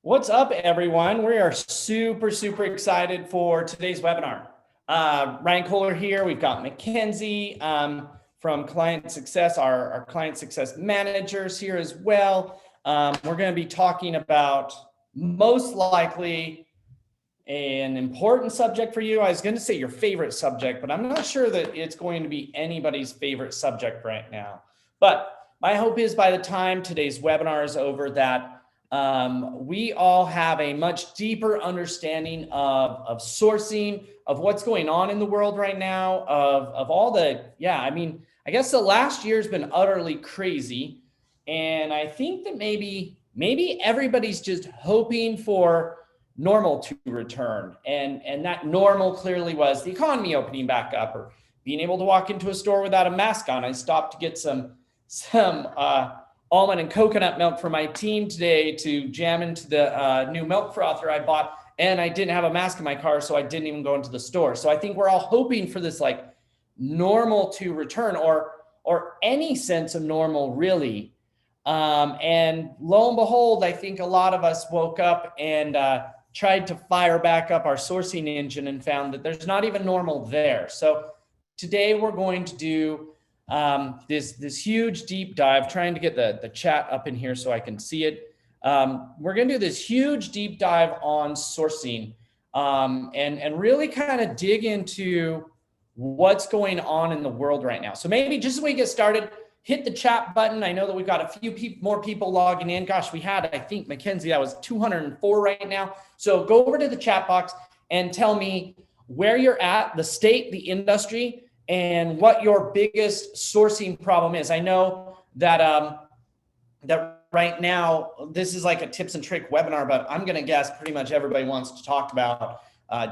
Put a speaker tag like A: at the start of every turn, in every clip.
A: What's up, everyone? We are super excited for today's webinar. Ryan Kohler here. We've got Mackenzie from Client Success, our Client Success managers here as well. We're going to be talking about most likely an important subject for you. I was going to say your favorite subject, but I'm not sure that it's going to be anybody's favorite subject right now. But my hope is by the time today's webinar is over that we all have a much deeper understanding of sourcing, of what's going on in the world right now, of all the, I guess the last year's been utterly crazy. And I think that maybe everybody's just hoping for normal to return. And that normal clearly was the economy opening back up or being able to walk into a store without a mask on. I stopped to get some almond and coconut milk for my team today to jam into the new milk frother I bought. And I didn't have a mask in my car, so I didn't even go into the store. So I think we're all hoping for this like normal to return or any sense of normal really. And lo and behold, I think a lot of us woke up and tried to fire back up our sourcing engine and found that there's not even normal there. So today we're going to do this huge deep dive, trying to get the chat up in here so I can see it. We're going to do this huge deep dive on sourcing and really kind of dig into what's going on in the world right now. So maybe just as we get started, hit the chat button. I know that we've got a few more people logging in. Gosh, we had, I think, Mackenzie, that was 204 right now. So go over to the chat box and tell me where you're at, the state, the industry, and what your biggest sourcing problem is. I know that that right now, this is like a tips and trick webinar, but I'm going to guess pretty much everybody wants to talk about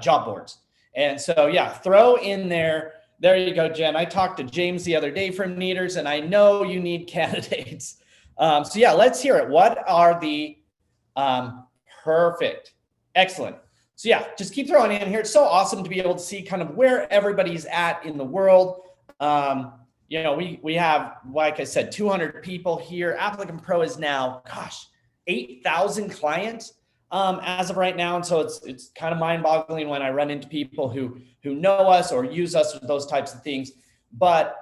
A: job boards. And so, yeah, throw in there. There you go, Jen. I talked to James the other day from Neaters, and I know you need candidates. So yeah, let's hear it. What are the perfect, excellent. So yeah, just keep throwing in here. It's so awesome to be able to see kind of where everybody's at in the world. You know, we have, like I said, 200 people here. Applicant Pro is now, gosh, 8,000 clients as of right now. And so it's kind of mind-boggling when I run into people who know us or use us with those types of things. But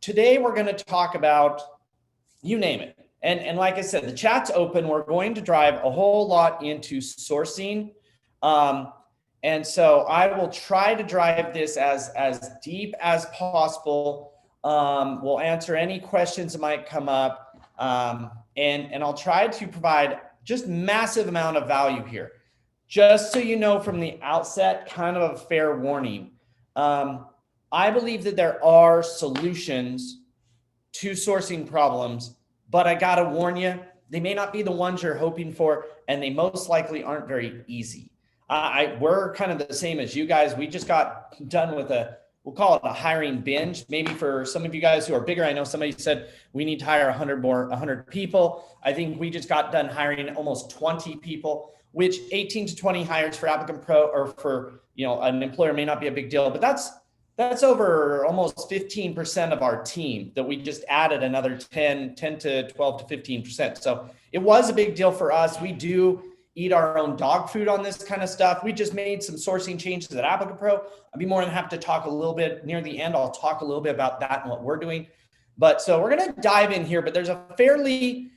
A: today we're going to talk about, you name it. And like I said, the chat's open. We're going to drive a whole lot into sourcing. And so I will try to drive this as deep as possible. We'll answer any questions that might come up. And I'll try to provide just massive amount of value here. Just so you know from the outset, kind of a fair warning. I believe that there are solutions to sourcing problems, but I gotta warn you, they may not be the ones you're hoping for, and they most likely aren't very easy. We're kind of the same as you guys. We just got done with we'll call it a hiring binge. Maybe for some of you guys who are bigger, I know somebody said we need to hire 100 people. I think we just got done hiring almost 20 people, which 18 to 20 hires for Applicant Pro or for, you know, an employer may not be a big deal, but that's over almost 15% of our team that we just added another 10 to 12 to 15%. So it was a big deal for us. We do eat our own dog food on this kind of stuff. We just made some sourcing changes at Applicant Pro. I'd be more than happy to talk a little bit near the end. I'll talk a little bit about that and what we're doing. But so we're going to dive in here, but there's a fairly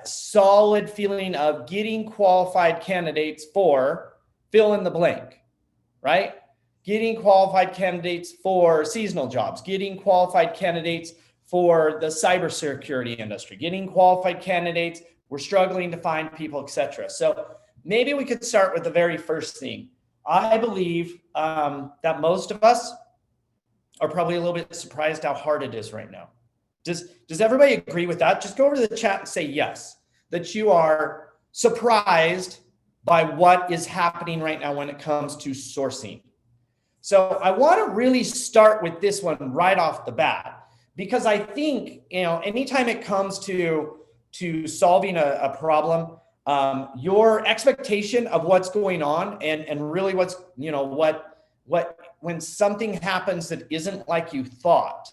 A: solid feeling of getting qualified candidates for fill in the blank, right? Getting qualified candidates for seasonal jobs, getting qualified candidates for the cybersecurity industry, getting qualified candidates. We're struggling to find people, etc. So maybe we could start with the very first thing. I believe that most of us are probably a little bit surprised how hard it is right now. Does everybody agree with that? Just go over to the chat and say yes, that you are surprised by what is happening right now when it comes to sourcing. So I want to really start with this one right off the bat, because I think, you know, anytime it comes to solving a problem, your expectation of what's going on and really what's, you know, what when something happens that isn't like you thought,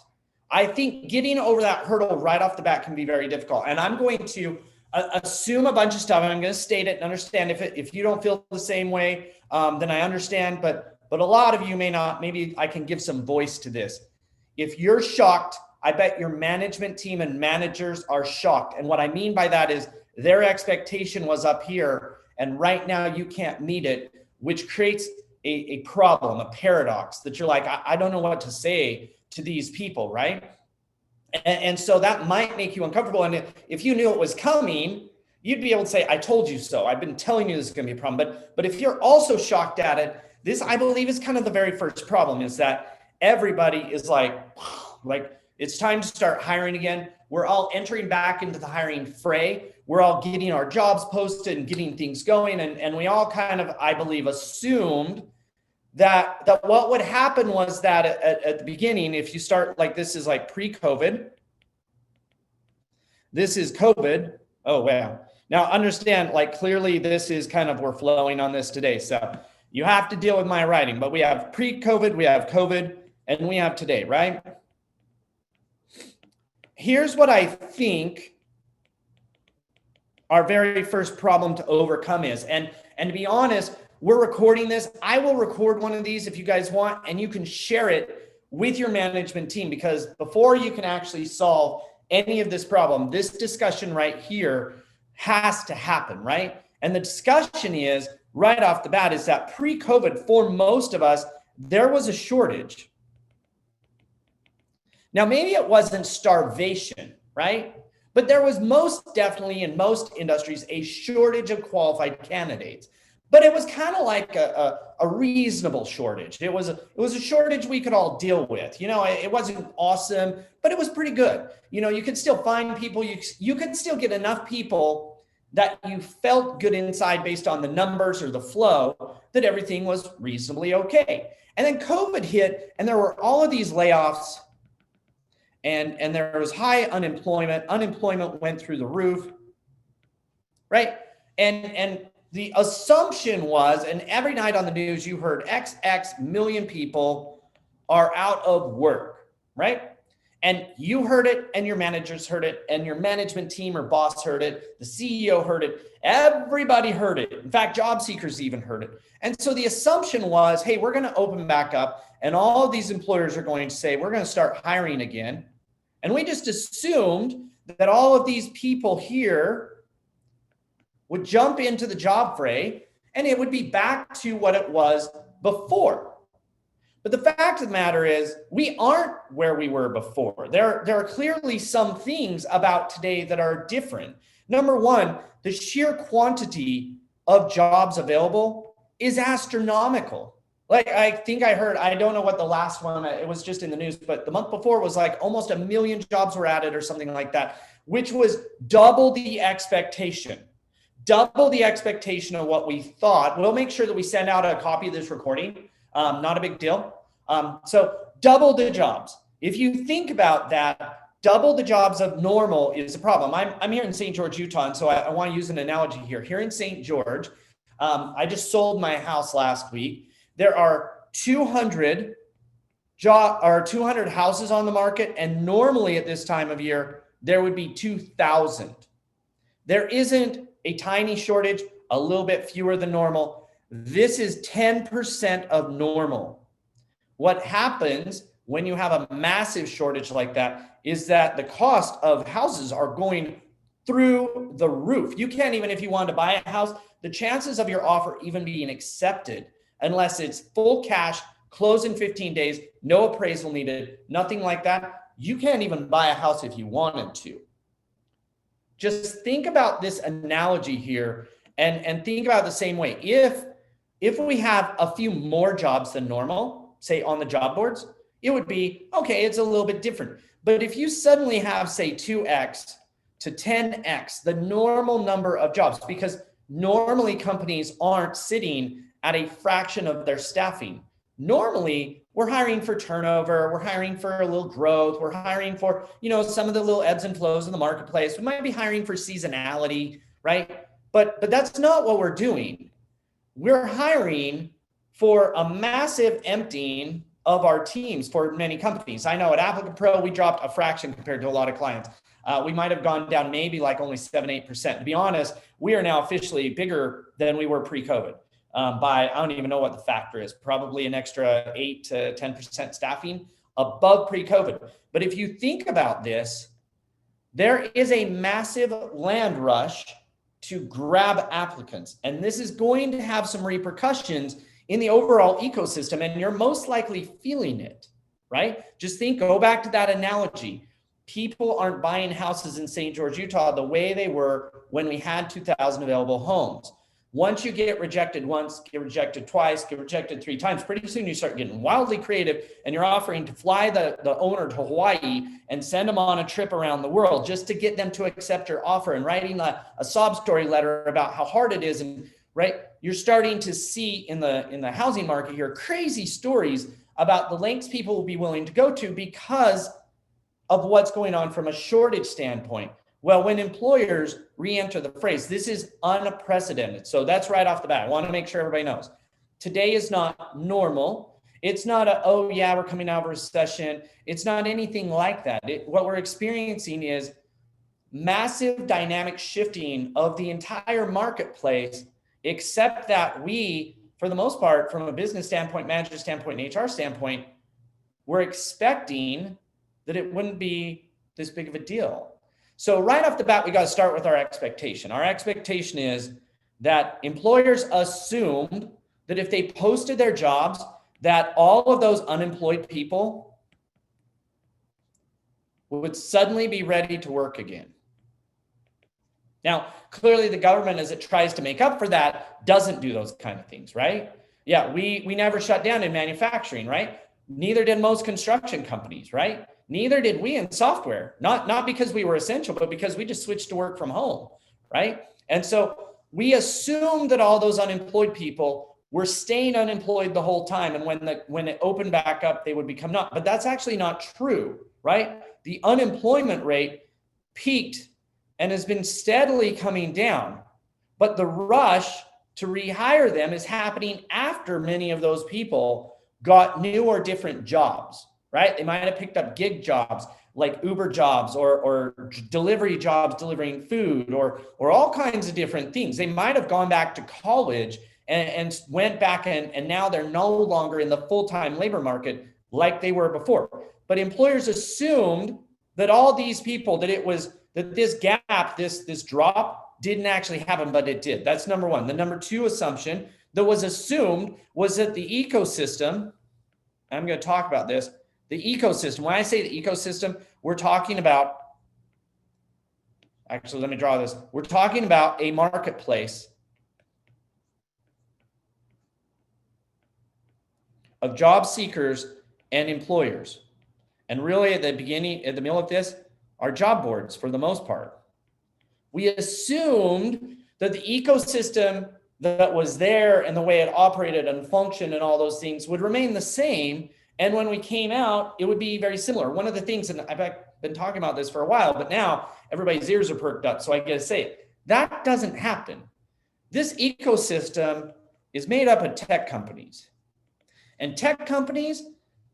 A: I think getting over that hurdle right off the bat can be very difficult. And I'm going to assume a bunch of stuff. And I'm going to state it and understand if you don't feel the same way, then I understand. But a lot of you may not. Maybe I can give some voice to this. If you're shocked, I bet your management team and managers are shocked. And what I mean by that is their expectation was up here, and right now you can't meet it, which creates a problem, a paradox that you're like, I don't know what to say to these people, right? And so that might make you uncomfortable. And if you knew it was coming, you'd be able to say, I told you so. I've been telling you this is going to be a problem. But if you're also shocked at it, this, I believe, is kind of the very first problem, is that everybody is like it's time to start hiring again. We're all entering back into the hiring fray. We're all getting our jobs posted and getting things going. And we all kind of, I believe, assumed that what would happen was that at the beginning, if you start like, this is like pre-COVID, this is COVID. Oh, wow. Now understand, like, clearly this is kind of, we're flowing on this today. So you have to deal with my writing, but we have pre-COVID, we have COVID, and we have today, right? Here's what I think our very first problem to overcome is. And to be honest, we're recording this. I will record one of these if you guys want, and you can share it with your management team, because before you can actually solve any of this problem, this discussion right here has to happen, right? And the discussion is, right off the bat, is that pre-COVID, for most of us, there was a shortage. Now, maybe it wasn't starvation, right? But there was most definitely in most industries a shortage of qualified candidates. But it was kind of like a reasonable shortage. It was a shortage we could all deal with. You know, it wasn't awesome, but it was pretty good. You know, you could still find people. You could still get enough people that you felt good inside based on the numbers or the flow, that everything was reasonably okay. And then COVID hit, and there were all of these layoffs, and there was high unemployment. Unemployment went through the roof, right? And the assumption was, and every night on the news, you heard XX million people are out of work, right? And you heard it, and your managers heard it, and your management team or boss heard it, the CEO heard it, everybody heard it. In fact, job seekers even heard it. And so the assumption was, hey, we're going to open back up, and all of these employers are going to say, we're going to start hiring again. And we just assumed that all of these people here would jump into the job fray, and it would be back to what it was before. But the fact of the matter is, we aren't where we were before. There are clearly some things about today that are different. Number one, the sheer quantity of jobs available is astronomical. Like, I think I heard, I don't know what the last one, it was just in the news, but the month before was like almost 1 million jobs were added or something like that, which was double the expectation. Double the expectation of what we thought. We'll make sure that we send out a copy of this recording. Not a big deal. So double the jobs. If you think about that, double the jobs of normal is a problem. I'm here in St. George, Utah, and so I want to use an analogy here. Here in St. George, I just sold my house last week. There are 200 houses on the market, and normally at this time of year, there would be 2,000. There isn't a tiny shortage, a little bit fewer than normal. This is 10% of normal. What happens when you have a massive shortage like that is that the cost of houses are going through the roof. You can't even, if you wanted to buy a house, the chances of your offer even being accepted, unless it's full cash, close in 15 days, no appraisal needed, nothing like that, you can't even buy a house if you wanted to. Just think about this analogy here and think about it the same way. If we have a few more jobs than normal, say on the job boards, it would be, okay, it's a little bit different. But if you suddenly have, say, 2x to 10x the normal number of jobs, because normally companies aren't sitting at a fraction of their staffing. Normally, we're hiring for turnover, we're hiring for a little growth, we're hiring for, some of the little ebbs and flows in the marketplace. We might be hiring for seasonality, right? But that's not what we're doing. We're hiring for a massive emptying of our teams for many companies. I know at Applicant Pro, we dropped a fraction compared to a lot of clients. We might have gone down maybe like only 7-8%. To be honest, we are now officially bigger than we were pre-COVID by, I don't even know what the factor is, probably an extra 8 to 10% staffing above pre-COVID. But if you think about this, there is a massive land rush to grab applicants. And this is going to have some repercussions in the overall ecosystem, and you're most likely feeling it, right? Just go back to that analogy. People aren't buying houses in St. George, Utah the way they were when we had 2,000 available homes. Once you get rejected once, get rejected twice, get rejected 3 times, pretty soon you start getting wildly creative, and you're offering to fly the owner to Hawaii and send them on a trip around the world just to get them to accept your offer, and writing a sob story letter about how hard it is. And right, you're starting to see in the housing market here crazy stories about the lengths people will be willing to go to because of what's going on from a shortage standpoint. Well, when employers re-enter the phrase, this is unprecedented. So that's right off the bat. I want to make sure everybody knows. Today is not normal. It's not oh yeah, we're coming out of a recession. It's not anything like that. What we're experiencing is massive dynamic shifting of the entire marketplace, except that we, for the most part, from a business standpoint, manager standpoint, and HR standpoint, we're expecting that it wouldn't be this big of a deal. So right off the bat, we got to start with our expectation. Our expectation is that employers assumed that if they posted their jobs, that all of those unemployed people would suddenly be ready to work again. Now, clearly the government, as it tries to make up for that, doesn't do those kind of things, right? Yeah, we never shut down in manufacturing, right? Neither did most construction companies, right? Neither did we in software, not because we were essential, but because we just switched to work from home, right? And so we assumed that all those unemployed people were staying unemployed the whole time. And when it opened back up, they would become not. But that's actually not true, right? The unemployment rate peaked and has been steadily coming down. But the rush to rehire them is happening after many of those people got new or different jobs, right? They might have picked up gig jobs like Uber jobs or delivery jobs, delivering food or all kinds of different things. They might have gone back to college and went back and now they're no longer in the full-time labor market like they were before. But employers assumed that all these people, that this gap, this drop didn't actually happen, but it did. That's number one. The number two assumption that was assumed was that the ecosystem, I'm going to talk about this, the ecosystem, when I say the ecosystem, we're talking about, actually, let me draw this. We're talking about a marketplace of job seekers and employers. And really at the middle of this, are job boards for the most part. We assumed that the ecosystem that was there and the way it operated and functioned and all those things would remain the same. And when we came out, it would be very similar. One of the things, and I've been talking about this for a while, but now everybody's ears are perked up, so I get to say it. That doesn't happen. This ecosystem is made up of tech companies. And tech companies,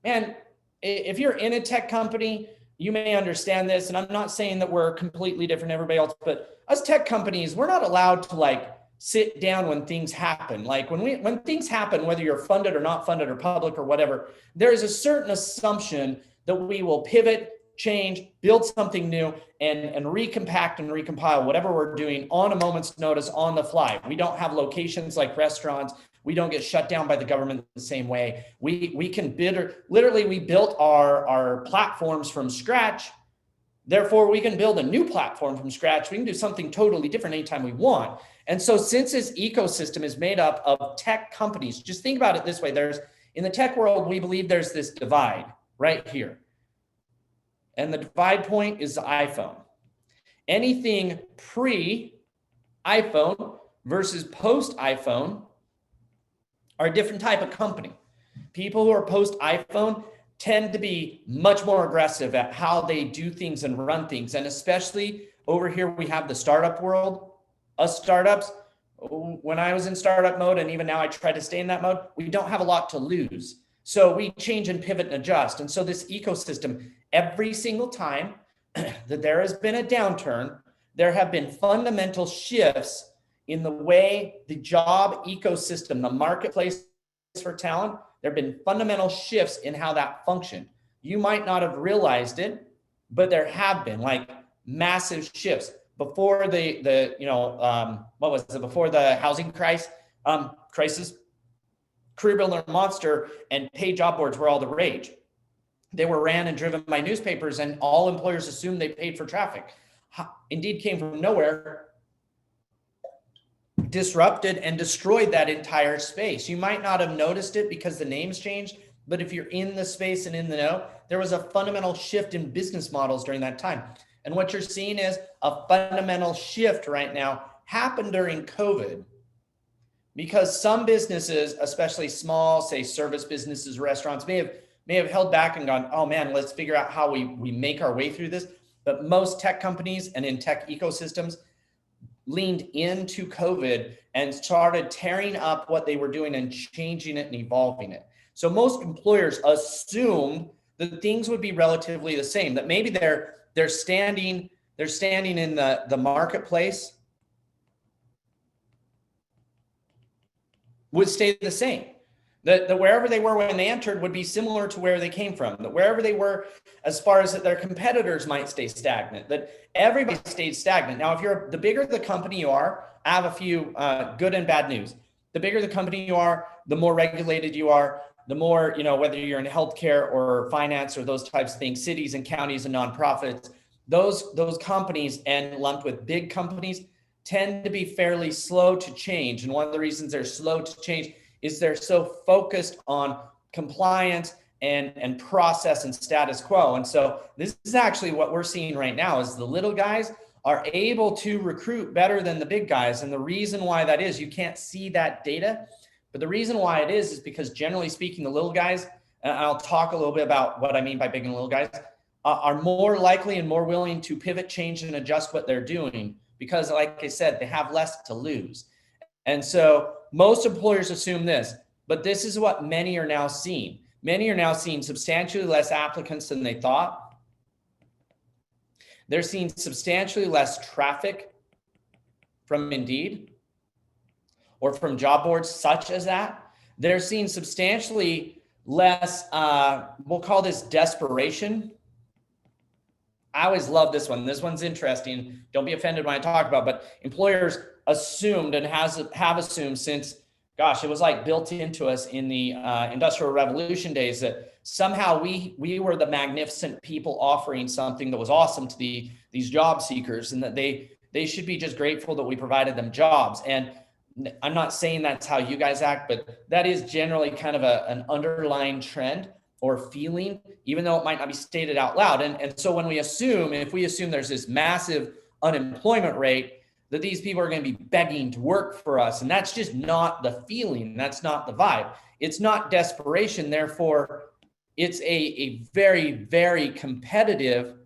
A: man, if you're in a tech company, you may understand this. And I'm not saying that we're completely different than everybody else, but us tech companies, we're not allowed to sit down when things happen. Like when things happen, whether you're funded or not funded or public or whatever, there is a certain assumption that we will pivot, change, build something new, and recompact and recompile whatever we're doing on a moment's notice on the fly. We don't have locations like restaurants. We don't get shut down by the government the same way. We can literally we built our platforms from scratch. Therefore, we can build a new platform from scratch. We can do something totally different anytime we want. And so since this ecosystem is made up of tech companies, just think about it this way. In the tech world, we believe there's this divide right here. And the divide point is the iPhone. Anything pre-iPhone versus post-iPhone are a different type of company. People who are post-iPhone tend to be much more aggressive at how they do things and run things. And especially over here, we have the startup world. Us startups, when I was in startup mode, and even now I try to stay in that mode, we don't have a lot to lose. So we change and pivot and adjust. And so this ecosystem, every single time that there has been a downturn, there have been fundamental shifts in the way the job ecosystem, the marketplace for talent, there have been fundamental shifts in how that functioned. You might not have realized it, but there have been like massive shifts before what was it, before the housing crisis, Career Builder, Monster, and paid job boards were all the rage. They were ran and driven by newspapers, and all employers assumed they paid for traffic. Indeed came from nowhere, disrupted and destroyed that entire space. You might not have noticed it because the names changed, but if you're in the space and in the know, there was a fundamental shift in business models during that time. And what you're seeing is a fundamental shift right now happened during COVID, because some businesses, especially small, say service businesses, restaurants, may have held back and gone, oh man, let's figure out how we make our way through this. But most tech companies and in tech ecosystems leaned into COVID and started tearing up what they were doing and changing it and evolving it. So most employers assumed that things would be relatively the same, that maybe they're standing in the marketplace would stay the same. That wherever they were when they entered would be similar to where they came from. That wherever they were, as far as that their competitors might stay stagnant. That everybody stayed stagnant. Now, if the bigger the company you are, I have a few good and bad news. The bigger the company you are, the more regulated you are, the more, whether you're in healthcare or finance or those types of things, cities and counties and nonprofits, those companies and lumped with big companies tend to be fairly slow to change. And one of the reasons they're slow to change is they're so focused on compliance and process and status quo. And so this is actually what we're seeing right now is the little guys are able to recruit better than the big guys. And the reason why that is, you can't see that data, but the reason why it is because generally speaking, the little guys, and I'll talk a little bit about what I mean by big and little guys, are more likely and more willing to pivot, change, and adjust what they're doing because, like I said, they have less to lose. And so most employers assume this, but this is what many are now seeing. Many are now seeing substantially less applicants than they thought. They're seeing substantially less traffic from Indeed or from job boards such as that. They're seeing substantially less, we'll call this desperation. I always love this one. This one's interesting. Don't be offended when I talk about it, but employers assumed and have assumed since, gosh, it was like built into us in the Industrial Revolution days that somehow we were the magnificent people offering something that was awesome to these job seekers, and that they should be just grateful that we provided them jobs. And I'm not saying that's how you guys act, but that is generally kind of an underlying trend or feeling, even though it might not be stated out loud. And so when if we assume there's this massive unemployment rate, that these people are going to be begging to work for us. And that's just not the feeling. That's not the vibe. It's not desperation. Therefore, it's a very, very competitive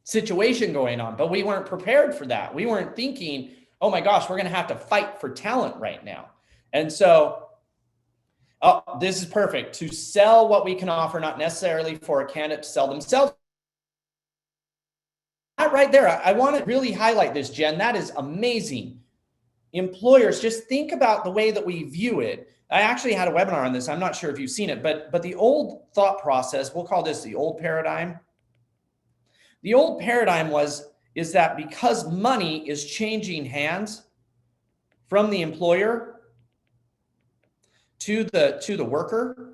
A: situation going on. But we weren't prepared for that. We weren't thinking, oh my gosh, we're going to have to fight for talent right now. And so this is perfect. To sell what we can offer, not necessarily for a candidate to sell themselves. That right there, I want to really highlight this, Jen. That is amazing. Employers, just think about the way that we view it. I actually had a webinar on this. I'm not sure if you've seen it, but the old thought process, we'll call this the old paradigm. The old paradigm is that because money is changing hands from the employer to the worker,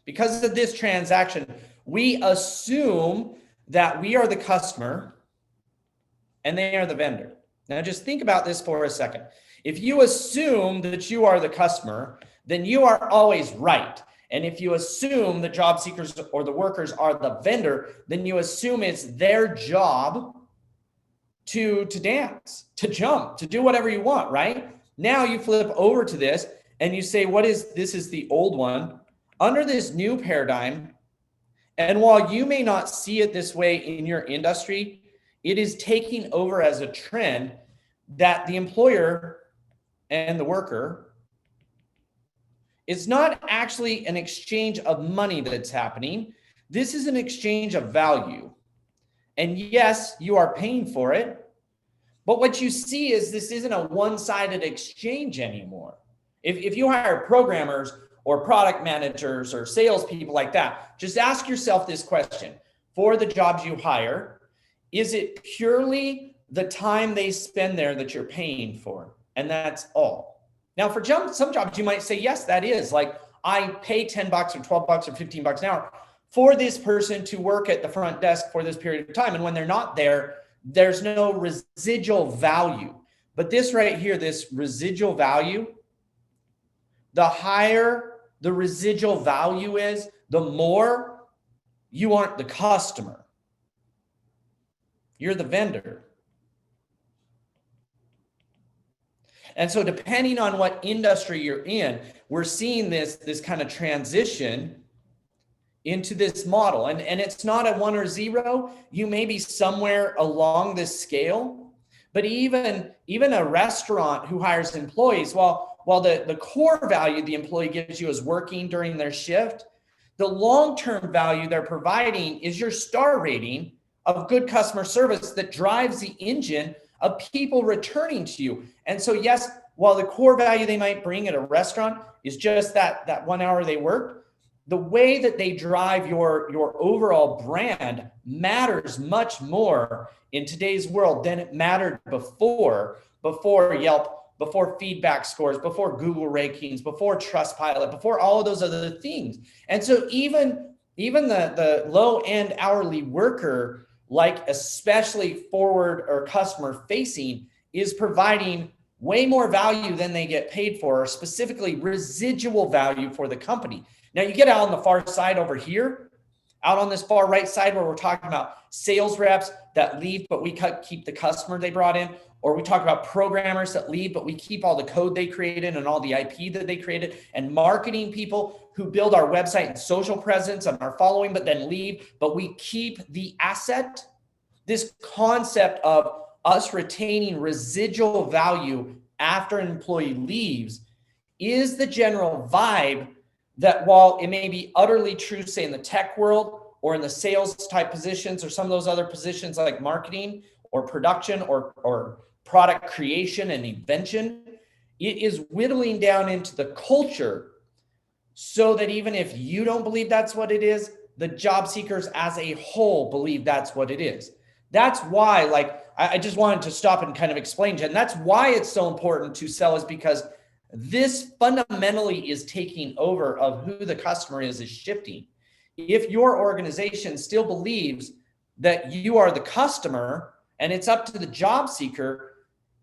A: because of this transaction, we assume that we are the customer and they are the vendor. Now just think about this for a second. If you assume that you are the customer, then you are always right. And if you assume the job seekers or the workers are the vendor, then you assume it's their job to dance, to jump, to do whatever you want, right? Now you flip over to this and you say, this is the old one. Under this new paradigm, and while you may not see it this way in your industry, it is taking over as a trend that the employer and the worker, it's not actually an exchange of money that's happening. This is an exchange of value. And yes, you are paying for it. But what you see is this isn't a one-sided exchange anymore. If you hire programmers or product managers or salespeople like that, just ask yourself this question. For the jobs you hire, is it purely the time they spend there that you're paying for? And that's all. Now, for some jobs, you might say, yes, that is. Like, I pay 10 bucks or 12 bucks or 15 bucks an hour for this person to work at the front desk for this period of time. And when they're not there, there's no residual value. But this right here, this residual value, the higher the residual value is, the more you aren't the customer. You're the vendor. And so depending on what industry you're in, we're seeing this kind of transition into this model. And it's not a 1 or 0. You may be somewhere along this scale, but even a restaurant who hires employees, while the core value the employee gives you is working during their shift, the long-term value they're providing is your star rating of good customer service that drives the engine of people returning to you. And so, yes, while the core value they might bring at a restaurant is just that 1 hour they work, the way that they drive your overall brand matters much more in today's world than it mattered before Yelp, before feedback scores, before Google rankings, before Trustpilot, before all of those other things. And so even the low-end hourly worker, like especially forward or customer facing, is providing way more value than they get paid for, or specifically residual value for the company. Now you get out on the far side over here, out on this far right side where we're talking about sales reps that leave, but we keep the customer they brought in, or we talk about programmers that leave, but we keep all the code they created and all the IP that they created, and marketing people who build our website and social presence and our following, but then leave, but we keep the asset. This concept of us retaining residual value after an employee leaves is the general vibe that, while it may be utterly true, say in the tech world or in the sales type positions or some of those other positions like marketing or production or product creation and invention, it is whittling down into the culture so that even if you don't believe that's what it is, the job seekers as a whole believe that's what it is. That's why, like, I just wanted to stop and kind of explain, Jen, that's why it's so important to sell, is because this fundamentally is taking over of who the customer is shifting. If your organization still believes that you are the customer and it's up to the job seeker,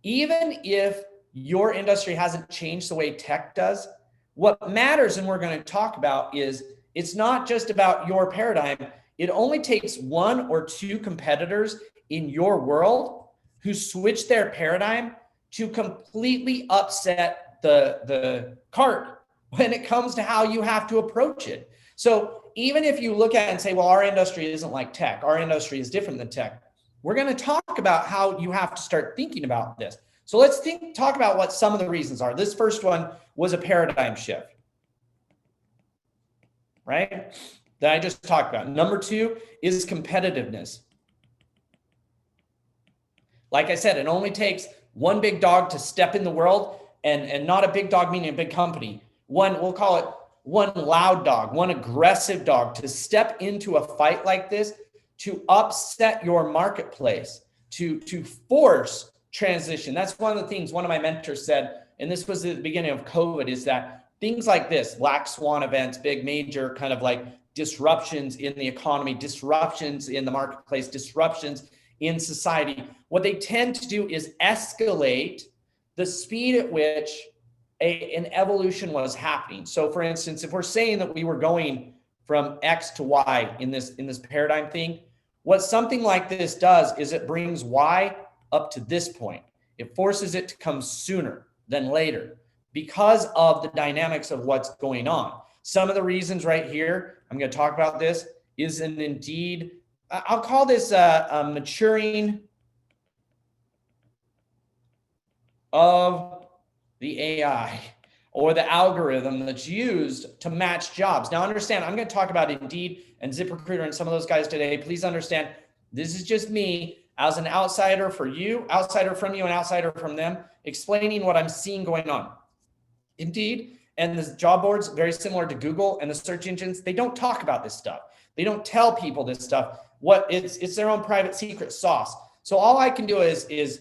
A: even if your industry hasn't changed the way tech does, what matters, and we're going to talk about, is it's not just about your paradigm. It only takes 1 or 2 competitors in your world who switch their paradigm to completely upset the cart when it comes to how you have to approach it. So even if you look at it and say, well, our industry isn't like tech, our industry is different than tech, we're going to talk about how you have to start thinking about this. So let's talk about what some of the reasons are. This first one was a paradigm shift, right? That I just talked about. Number 2 is competitiveness. Like I said, it only takes one big dog to step in the world, and not a big dog meaning a big company. We'll call it one loud dog, one aggressive dog, to step into a fight like this, to upset your marketplace, to force transition. That's one of the things one of my mentors said, and this was at the beginning of COVID, is that things like this, black swan events, big major kind of like disruptions in the economy, disruptions in the marketplace, disruptions in society, what they tend to do is escalate the speed at which an evolution was happening. So for instance, if we're saying that we were going from X to Y in this paradigm thing, what something like this does is it brings Y up to this point. It forces it to come sooner than later because of the dynamics of what's going on. Some of the reasons right here, I'm going to talk about this, is indeed, I'll call this a maturing of the AI, or the algorithm that's used to match jobs. Now understand, I'm going to talk about Indeed and ZipRecruiter and some of those guys today. Please understand, this is just me as an outsider for you, outsider from you, and outsider from them, explaining what I'm seeing going on. Indeed, and the job boards, very similar to Google and the search engines, they don't talk about this stuff. They don't tell people this stuff. It's their own private secret sauce. So all I can do is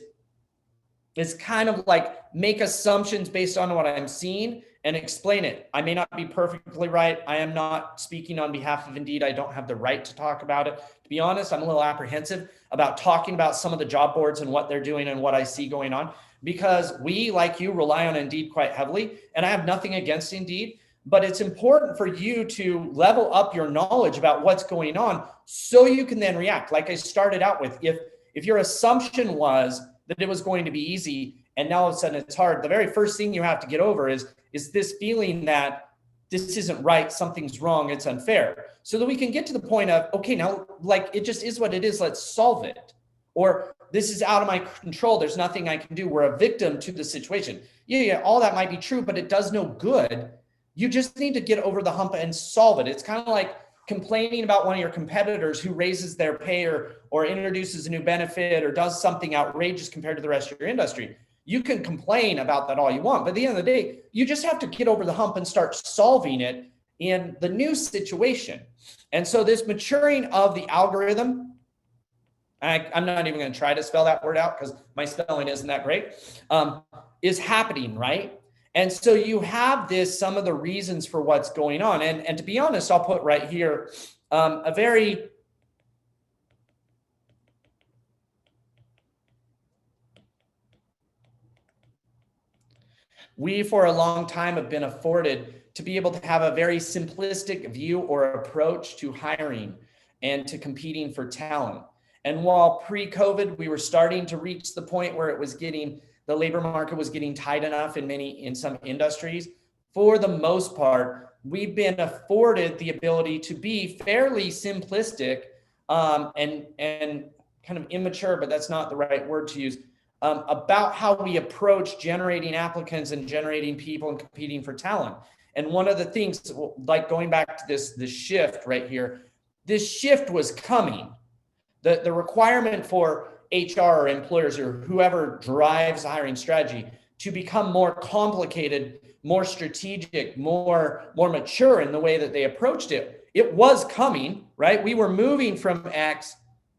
A: kind of like make assumptions based on what I'm seeing and explain it. I may not be perfectly right. I am not speaking on behalf of Indeed. I don't have the right to talk about it. To be honest, I'm a little apprehensive about talking about some of the job boards and what they're doing and what I see going on, because we, like you, rely on Indeed quite heavily. And I have nothing against Indeed, but it's important for you to level up your knowledge about what's going on so you can then react. Like I started out with, if your assumption was that it was going to be easy and now all of a sudden it's hard, the very first thing you have to get over is this feeling that this isn't right, something's wrong, it's unfair. So that we can get to the point of, okay, now like it just is what it is, let's solve it. Or this is out of my control, there's nothing I can do, we're a victim to the situation. Yeah, all that might be true, but it does no good. You just need to get over the hump and solve it. It's kind of like complaining about one of your competitors who raises their pay or introduces a new benefit or does something outrageous compared to the rest of your industry. You can complain about that all you want, but at the end of the day, you just have to get over the hump and start solving it in the new situation. And so this maturing of the algorithm, I'm not even going to try to spell that word out because my spelling isn't that great, is happening, right? And so you have some of the reasons for what's going on. And to be honest, I'll put right here we for a long time have been afforded to be able to have a very simplistic view or approach to hiring and to competing for talent. And while pre-COVID, we were starting to reach the point where the labor market was getting tight enough in some industries. For the most part, we've been afforded the ability to be fairly simplistic and kind of immature, but that's not the right word to use, about how we approach generating applicants and generating people and competing for talent. And one of the things, like going back to this shift right here, this shift was coming. The requirement for HR or employers or whoever drives the hiring strategy to become more complicated, more strategic, more mature in the way that they approached it. It was coming, right? We were moving from X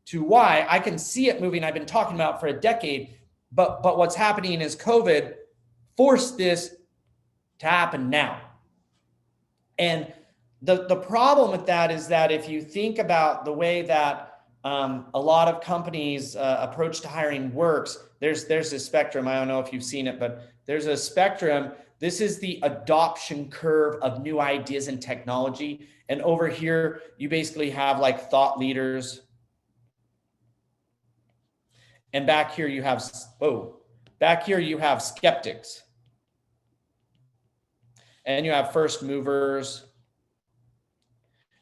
A: to Y. I can see it moving. I've been talking about for a decade, but what's happening is COVID forced this to happen now. And the problem with that is that if you think about the way that a lot of companies' approach to hiring works, there's a spectrum. I don't know if you've seen it, but there's a spectrum. This is the adoption curve of new ideas and technology. And over here, you basically have like thought leaders. And back here you have, skeptics. And you have first movers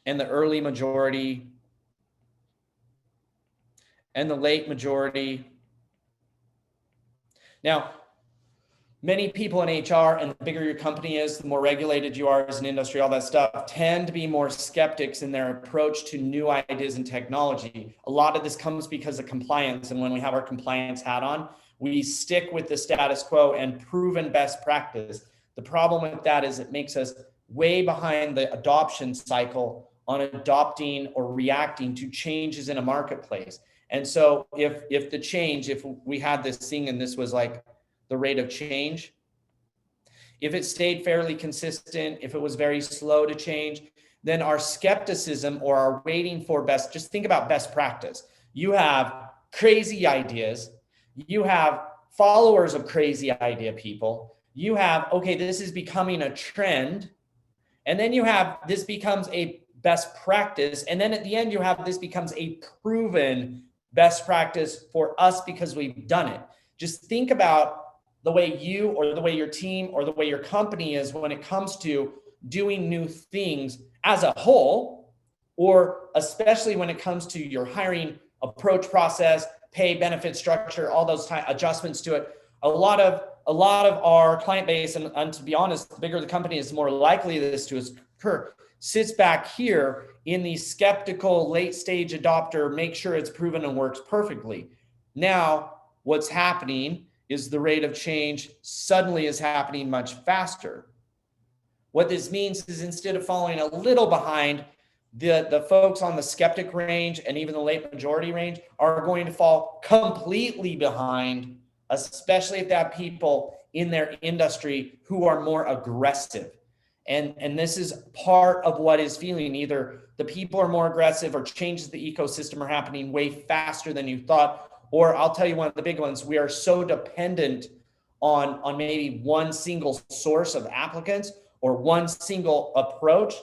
A: and the early majority and the late majority. Now, many people in HR, and the bigger your company is, the more regulated you are as an industry, all that stuff, tend to be more skeptics in their approach to new ideas and technology. A lot of this comes because of compliance. And when we have our compliance hat on, we stick with the status quo and proven best practice. The problem with that is it makes us way behind the adoption cycle on adopting or reacting to changes in a marketplace. And so if we had this thing and this was like the rate of change, if it stayed fairly consistent, if it was very slow to change, then our skepticism or our waiting for just think about best practice. You have crazy ideas, you have followers of crazy idea people, you have, okay, this is becoming a trend, and then you have, this becomes a best practice, and then at the end you have, this becomes a proven best practice for us because we've done it. Just think about the way you or the way your team or the way your company is when it comes to doing new things as a whole, or especially when it comes to your hiring approach process, pay, benefit structure, all those adjustments to it. A lot of a lot of our client base, and to be honest, the bigger the company is, the more likely this to occur, sits back here in the skeptical late stage adopter, make sure it's proven and works perfectly. Now, what's happening is the rate of change suddenly is happening much faster. What this means is instead of following a little behind, the folks on the skeptic range and even the late majority range are going to fall completely behind, especially if they have people in their industry who are more aggressive. And this is part of what is feeling. Either the people are more aggressive or changes the ecosystem are happening way faster than you thought. Or I'll tell you one of the big ones, we are so dependent on maybe one single source of applicants or one single approach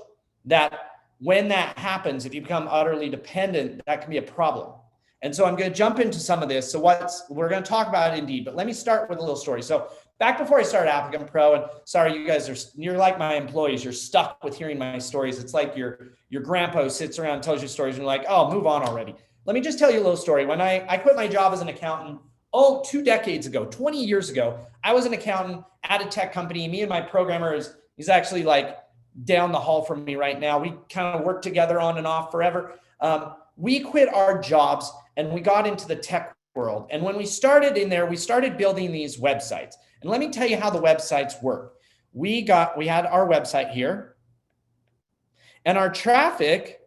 A: that when that happens, if you become utterly dependent, that can be a problem. And so I'm going to jump into some of this. So we're going to talk about Indeed, but let me start with a little story. So back before I started Applicant Pro, and sorry, you guys you're like my employees. You're stuck with hearing my stories. It's like your grandpa sits around and tells you stories and you're like, oh, move on already. Let me just tell you a little story. When I quit my job as an accountant, 2 decades ago, 20 years ago, I was an accountant at a tech company. Me and my programmer is actually like down the hall from me right now. We kind of worked together on and off forever. We quit our jobs and we got into the tech world. And when we started in there, we started building these websites. And let me tell you how the websites work. We had our website here, and our traffic,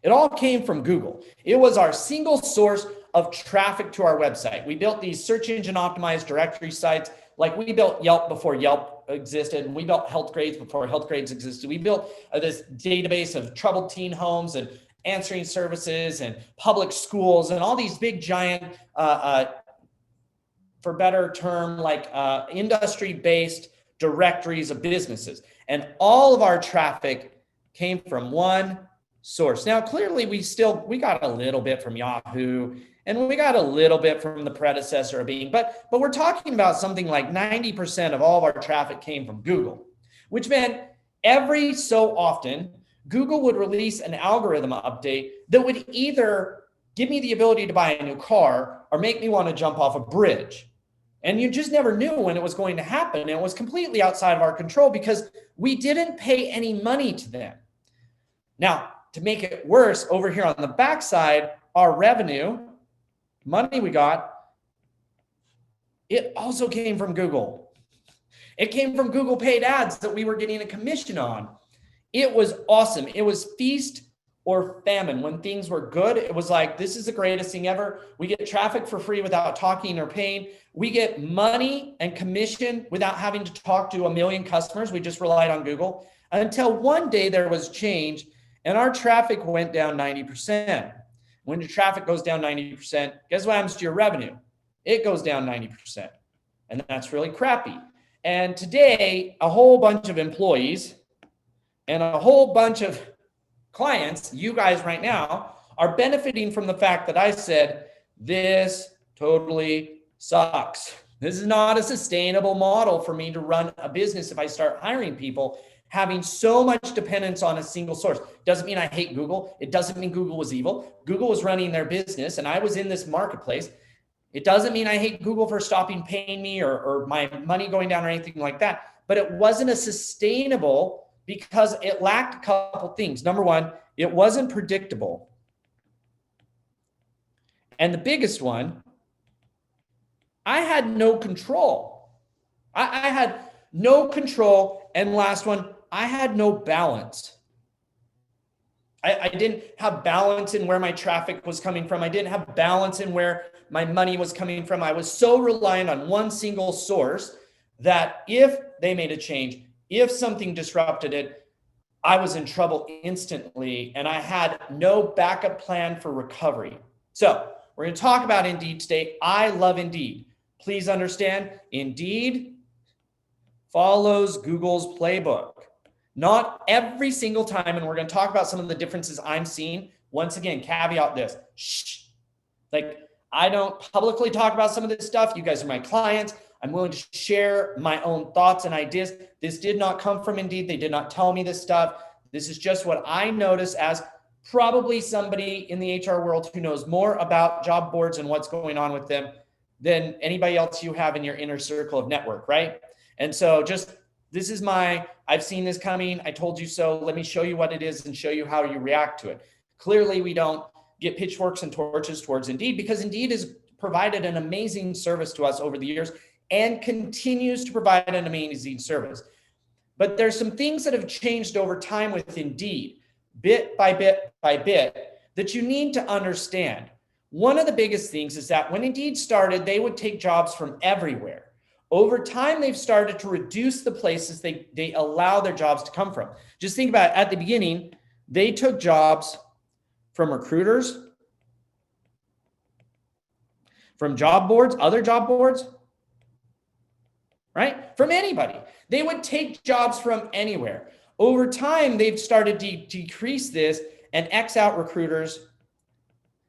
A: it all came from Google. It was our single source of traffic to our website. We built these search engine optimized directory sites. Like we built Yelp before Yelp existed, and we built Health Grades before Health Grades existed. We built this database of troubled teen homes and answering services and public schools and all these big giant, for better term, like industry-based directories of businesses. And all of our traffic came from one source. Now, clearly we got a little bit from Yahoo, and we got a little bit from the predecessor of Bing, but we're talking about something like 90% of all of our traffic came from Google, which meant every so often, Google would release an algorithm update that would either give me the ability to buy a new car or make me want to jump off a bridge. And you just never knew when it was going to happen. And it was completely outside of our control because we didn't pay any money to them. Now, to make it worse, over here on the backside, our revenue, money we got, it also came from Google. It came from Google paid ads that we were getting a commission on. It was awesome. It was feast or famine. When things were good, it was like, this is the greatest thing ever. We get traffic for free without talking or paying. We get money and commission without having to talk to a million customers. We just relied on Google until one day there was change and our traffic went down 90%. When your traffic goes down 90%, guess what happens to your revenue? It goes down 90%. And that's really crappy. And today, a whole bunch of employees and a whole bunch of clients, you guys right now, are benefiting from the fact that I said, this totally sucks. This is not a sustainable model for me to run a business if I start hiring people, having so much dependence on a single source. Doesn't mean I hate Google. It doesn't mean Google was evil. Google was running their business and I was in this marketplace. It doesn't mean I hate Google for stopping paying me or my money going down or anything like that. But it wasn't a sustainable because it lacked a couple things. Number one, it wasn't predictable. And the biggest one, I had no control. I had no control. And last one, I had no balance. I didn't have balance in where my traffic was coming from. I didn't have balance in where my money was coming from. I was so reliant on one single source that if they made a change, if something disrupted it, I was in trouble instantly, and I had no backup plan for recovery. So we're going to talk about Indeed today. I love Indeed. Please understand, Indeed follows Google's playbook. Not every single time, and we're going to talk about some of the differences I'm seeing. Once again, caveat this. Shh. Like, I don't publicly talk about some of this stuff. You guys are my clients. I'm willing to share my own thoughts and ideas. This did not come from Indeed. They did not tell me this stuff. This is just what I notice as probably somebody in the HR world who knows more about job boards and what's going on with them than anybody else you have in your inner circle of network, right? And so I've seen this coming. I told you so. Let me show you what it is and show you how you react to it. Clearly, we don't get pitchforks and torches towards Indeed because Indeed has provided an amazing service to us over the years and continues to provide an amazing service. But there's some things that have changed over time with Indeed, bit by bit by bit, that you need to understand. One of the biggest things is that when Indeed started, they would take jobs from everywhere. Over time, they've started to reduce the places they allow their jobs to come from. Just think about it. At the beginning, they took jobs from recruiters, from job boards, other job boards, right? From anybody. They would take jobs from anywhere. Over time, they've started to decrease this and X out recruiters,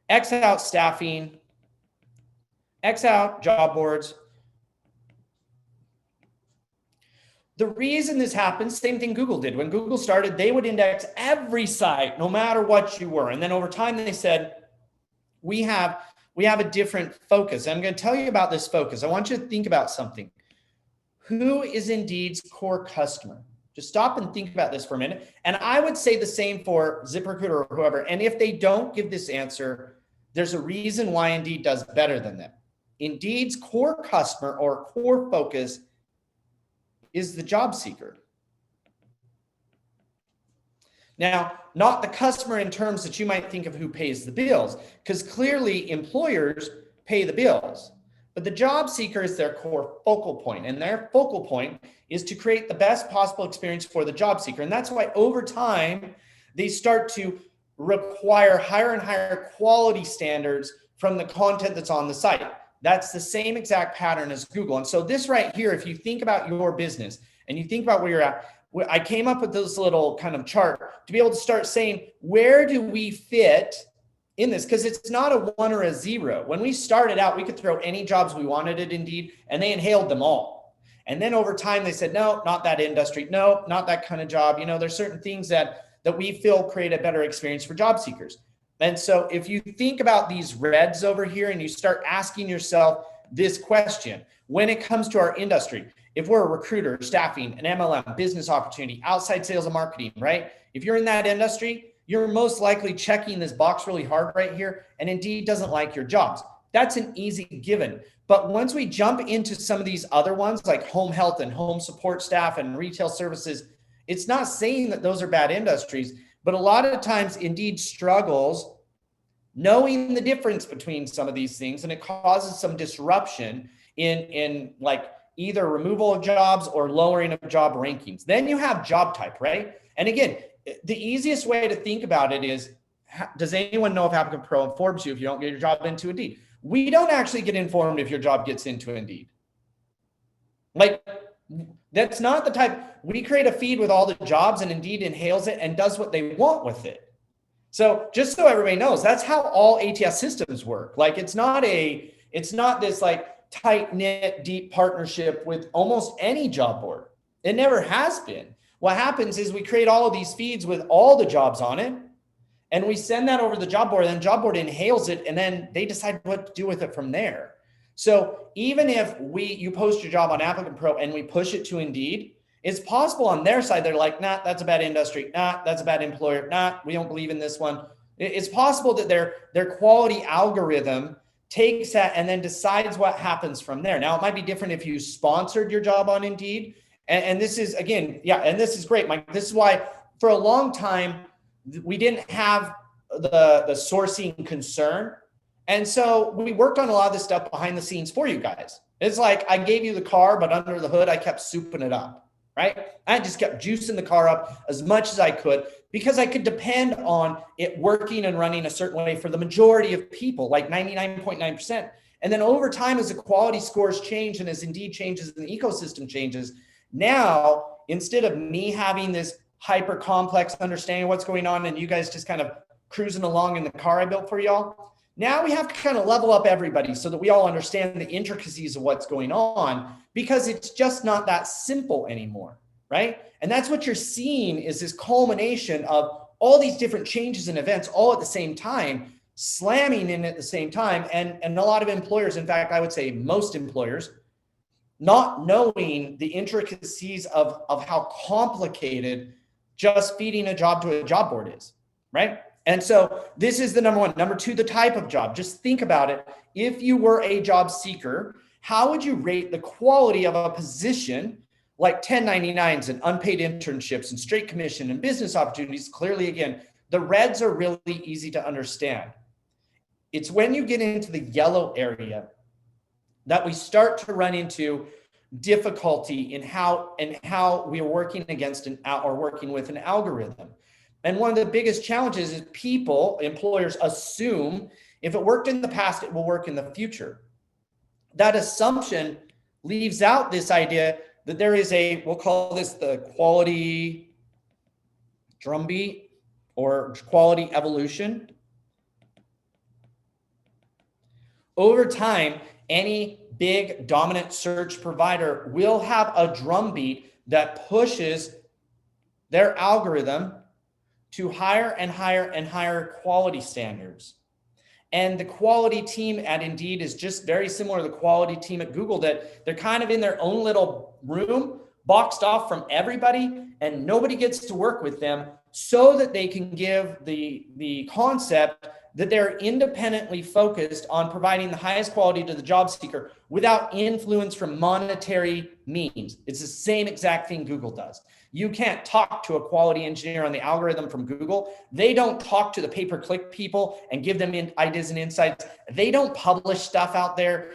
A: X out staffing, X out job boards. The reason this happens, same thing Google did. When Google started, they would index every site, no matter what you were. And then over time, they said, we have a different focus. I'm going to tell you about this focus. I want you to think about something. Who is Indeed's core customer? Just stop and think about this for a minute. And I would say the same for ZipRecruiter or whoever. And if they don't give this answer, there's a reason why Indeed does better than them. Indeed's core customer or core focus is the job seeker. Now, not the customer in terms that you might think of who pays the bills, because clearly employers pay the bills, but the job seeker is their core focal point, and their focal point is to create the best possible experience for the job seeker. And that's why over time, they start to require higher and higher quality standards from the content that's on the site. That's the same exact pattern as Google. And so this right here, if you think about your business and you think about where you're at, I came up with this little kind of chart to be able to start saying, where do we fit in this? Because it's not a 1 or a 0. When we started out, we could throw any jobs we wanted at Indeed, and they inhaled them all. And then over time, they said, no, not that industry. No, not that kind of job. You know, there's certain things that we feel create a better experience for job seekers. And so if you think about these reds over here and you start asking yourself this question, when it comes to our industry, if we're a recruiter, staffing, an MLM, business opportunity, outside sales and marketing, right? If you're in that industry, you're most likely checking this box really hard right here, and Indeed doesn't like your jobs. That's an easy given. But once we jump into some of these other ones like home health and home support staff and retail services, it's not saying that those are bad industries, but a lot of times Indeed struggles knowing the difference between some of these things, and it causes some disruption in like either removal of jobs or lowering of job rankings. Then you have job type, right? And again, the easiest way to think about it is, does anyone know if Applicant Pro informs you if you don't get your job into Indeed? We don't actually get informed if your job gets into Indeed. Like, that's not the type. We create a feed with all the jobs and Indeed inhales it and does what they want with it. So just so everybody knows, that's how all ATS systems work. Like, it's not this like tight knit, deep partnership with almost any job board. It never has been. What happens is we create all of these feeds with all the jobs on it, and we send that over to the job board, and the job board inhales it, and then they decide what to do with it from there. So even if you post your job on Applicant Pro and we push it to Indeed, it's possible on their side, they're like, nah, that's a bad industry. Nah, that's a bad employer. Nah, we don't believe in this one. It's possible that their quality algorithm takes that and then decides what happens from there. Now, it might be different if you sponsored your job on Indeed. And this is, again, yeah, and this is great, Mike. This is why for a long time, we didn't have the sourcing concern. And so we worked on a lot of this stuff behind the scenes for you guys. It's like I gave you the car, but under the hood, I kept souping it up, right? I just kept juicing the car up as much as I could because I could depend on it working and running a certain way for the majority of people, like 99.9%. And then over time, as the quality scores change and as Indeed changes and the ecosystem changes, now, instead of me having this hyper complex understanding of what's going on and you guys just kind of cruising along in the car I built for y'all, now we have to kind of level up everybody so that we all understand the intricacies of what's going on, because it's just not that simple anymore, right? And that's what you're seeing is this culmination of all these different changes and events all at the same time. slamming in at the same time. And a lot of employers, in fact, I would say most employers, not knowing the intricacies of how complicated just feeding a job to a job board is, right? And so this is the number one. Number two, the type of job. Just think about it. If you were a job seeker, how would you rate the quality of a position like 1099s and unpaid internships and straight commission and business opportunities? Clearly, again, the reds are really easy to understand. It's when you get into the yellow area that we start to run into difficulty in how we are working against or working with an algorithm. And one of the biggest challenges is employers assume if it worked in the past, it will work in the future. That assumption leaves out this idea that there is we'll call this the quality drumbeat or quality evolution. Over time, any big dominant search provider will have a drumbeat that pushes their algorithm to higher and higher and higher quality standards. And the quality team at Indeed is just very similar to the quality team at Google, that they're kind of in their own little room, boxed off from everybody, and nobody gets to work with them, so that they can give the concept that they're independently focused on providing the highest quality to the job seeker without influence from monetary means. It's the same exact thing Google does. You can't talk to a quality engineer on the algorithm from Google. They don't talk to the pay-per-click people and give them ideas and insights. They don't publish stuff out there.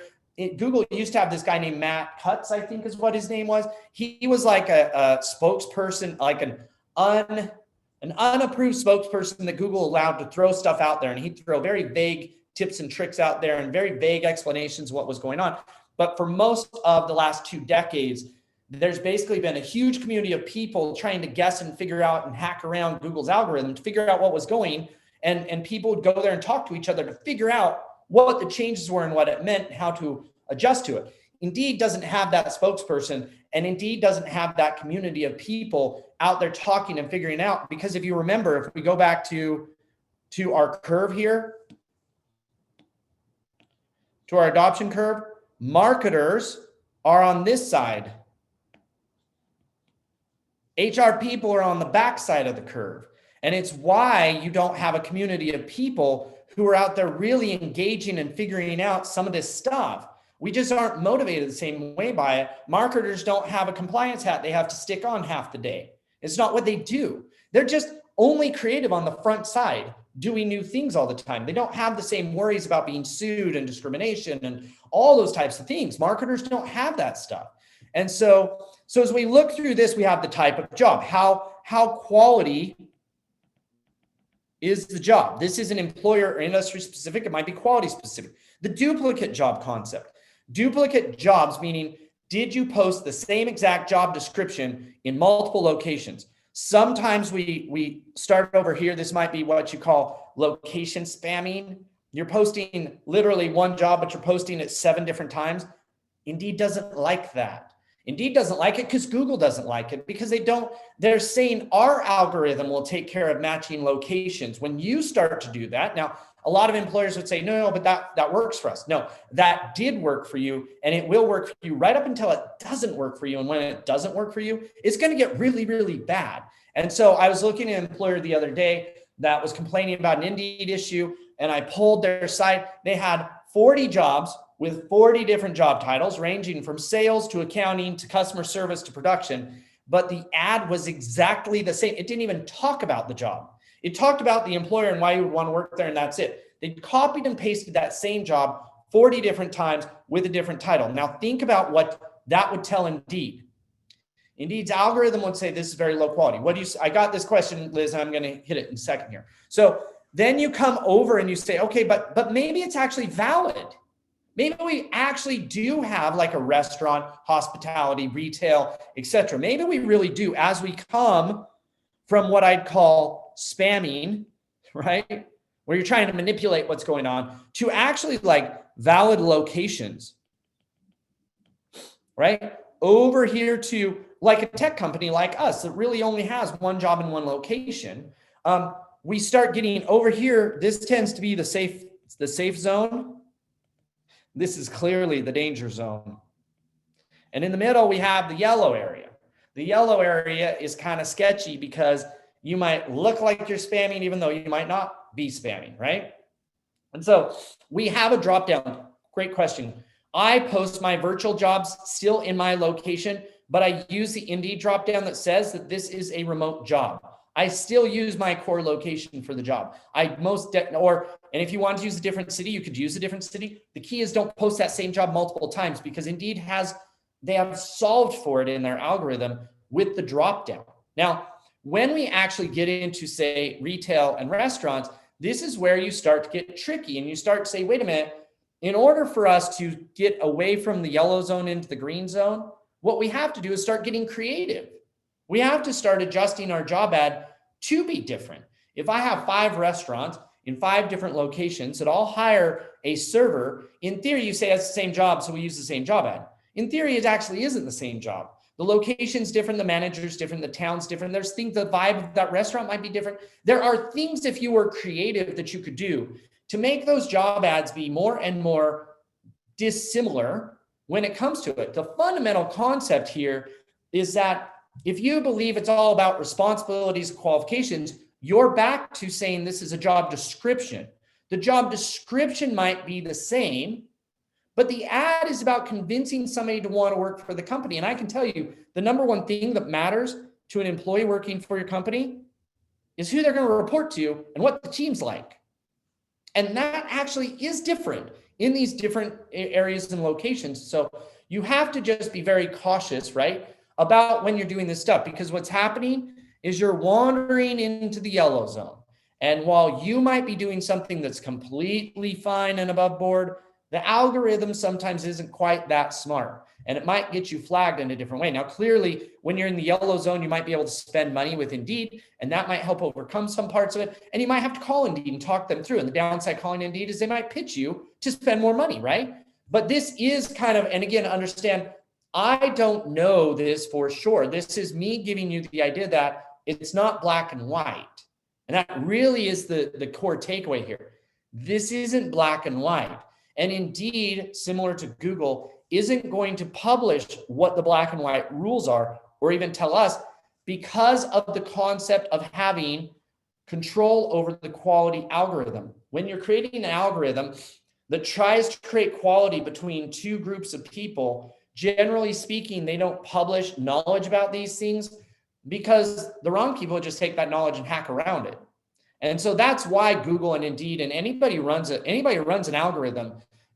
A: Google used to have this guy named Matt Cutts, I think is what his name was. He was like a spokesperson, like an unapproved spokesperson that Google allowed to throw stuff out there. And he'd throw very vague tips and tricks out there and very vague explanations of what was going on. But for most of the last 2 decades, there's basically been a huge community of people trying to guess and figure out and hack around Google's algorithm to figure out what was going. And people would go there and talk to each other to figure out what the changes were and what it meant and how to adjust to it. Indeed doesn't have that spokesperson, and Indeed doesn't have that community of people out there talking and figuring out. Because if you remember, if we go back to our curve here, to our adoption curve, marketers are on this side. HR people are on the back side of the curve. And it's why you don't have a community of people who are out there really engaging and figuring out some of this stuff. We just aren't motivated the same way by it. Marketers don't have a compliance hat they have to stick on half the day. It's not what they do. They're just only creative on the front side, doing new things all the time. They don't have the same worries about being sued and discrimination and all those types of things. Marketers don't have that stuff. And so as we look through this, we have the type of job. How quality is the job? This is an employer or industry specific. It might be quality specific. The duplicate job concept. Duplicate jobs, meaning did you post the same exact job description in multiple locations? Sometimes we start over here. This might be what you call location spamming. You're posting literally one job, but you're posting it 7 different times. Indeed doesn't like that. Indeed doesn't like it because Google doesn't like it, because they're saying our algorithm will take care of matching locations. When you start to do that, now a lot of employers would say, no, but that works for us. No, that did work for you, and it will work for you right up until it doesn't work for you. And when it doesn't work for you, it's going to get really, really bad. And so I was looking at an employer the other day that was complaining about an Indeed issue, and I pulled their site. They had 40 jobs with 40 different job titles, ranging from sales to accounting to customer service to production. But the ad was exactly the same. It didn't even talk about the job. It talked about the employer and why you would want to work there, and that's it. They copied and pasted that same job 40 different times with a different title. Now think about what that would tell Indeed. Indeed's algorithm would say this is very low quality. I got this question, Liz, and I'm going to hit it in a second here. So then you come over and you say, okay, but maybe it's actually valid. Maybe we actually do have like a restaurant, hospitality, retail, etc. Maybe we really do, as we come from what I'd call spamming, right? Where you're trying to manipulate what's going on, to actually like valid locations, right? Over here to like a tech company like us that really only has one job in one location. we start getting over here. This tends to be the safe zone. This is clearly the danger zone. And in the middle, we have the yellow area. The yellow area is kind of sketchy because you might look like you're spamming, even though you might not be spamming, right? And so we have a drop down. Great question. I post my virtual jobs still in my location, but I use the Indeed drop down that says that this is a remote job. I still use my core location for the job. And if you want to use a different city, you could use a different city. The key is don't post that same job multiple times, because Indeed they have solved for it in their algorithm with the drop down. Now, when we actually get into, say, retail and restaurants, this is where you start to get tricky, and you start to say, wait a minute, in order for us to get away from the yellow zone into the green zone, what we have to do is start getting creative. We have to start adjusting our job ad to be different. If I have 5 restaurants in 5 different locations that all hire a server, in theory, you say it's the same job, so we use the same job ad. In theory, it actually isn't the same job. The location's different, the manager's different, the town's different. There's things, the vibe of that restaurant might be different. There are things, if you were creative, that you could do to make those job ads be more and more dissimilar when it comes to it. The fundamental concept here is that if you believe it's all about responsibilities, qualifications, you're back to saying this is a job description. The job description might be the same, but the ad is about convincing somebody to want to work for the company. And I can tell you, the number one thing that matters to an employee working for your company is who they're going to report to and what the team's like. And that actually is different in these different areas and locations. So you have to just be very cautious, right, about when you're doing this stuff, because what's happening is you're wandering into the yellow zone. And while you might be doing something that's completely fine and above board, the algorithm sometimes isn't quite that smart, and it might get you flagged in a different way. Now, clearly, when you're in the yellow zone, you might be able to spend money with Indeed, and that might help overcome some parts of it. And you might have to call Indeed and talk them through. And the downside calling Indeed is they might pitch you to spend more money, right? But this is kind of, and again, understand, I don't know this for sure. This is me giving you the idea that it's not black and white. And that really is the core takeaway here. This isn't black and white. And Indeed, similar to Google, isn't going to publish what the black and white rules are, or even tell us, because of the concept of having control over the quality algorithm. When you're creating an algorithm that tries to create quality between 2 groups of people, generally speaking, they don't publish knowledge about these things, because the wrong people just take that knowledge and hack around it. And so that's why Google and Indeed and anybody who runs an algorithm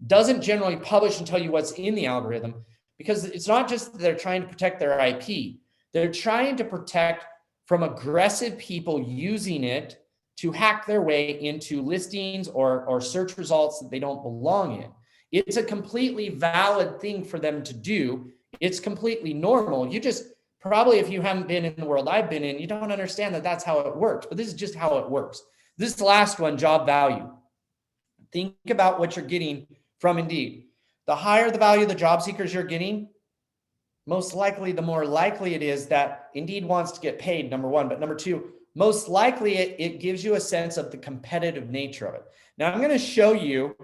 A: doesn't generally publish and tell you what's in the algorithm, because it's not just that they're trying to protect their IP. They're trying to protect from aggressive people using it to hack their way into listings or search results that they don't belong in. It's a completely valid thing for them to do. It's completely normal. You just probably, if you haven't been in the world I've been in, you don't understand that that's how it works. But this is just how it works. This last one, job value. Think about what you're getting from Indeed. The higher the value of the job seekers you're getting, most likely, the more likely it is that Indeed wants to get paid, number one. But number two, most likely it gives you a sense of the competitive nature of it. Now, I'm going to show you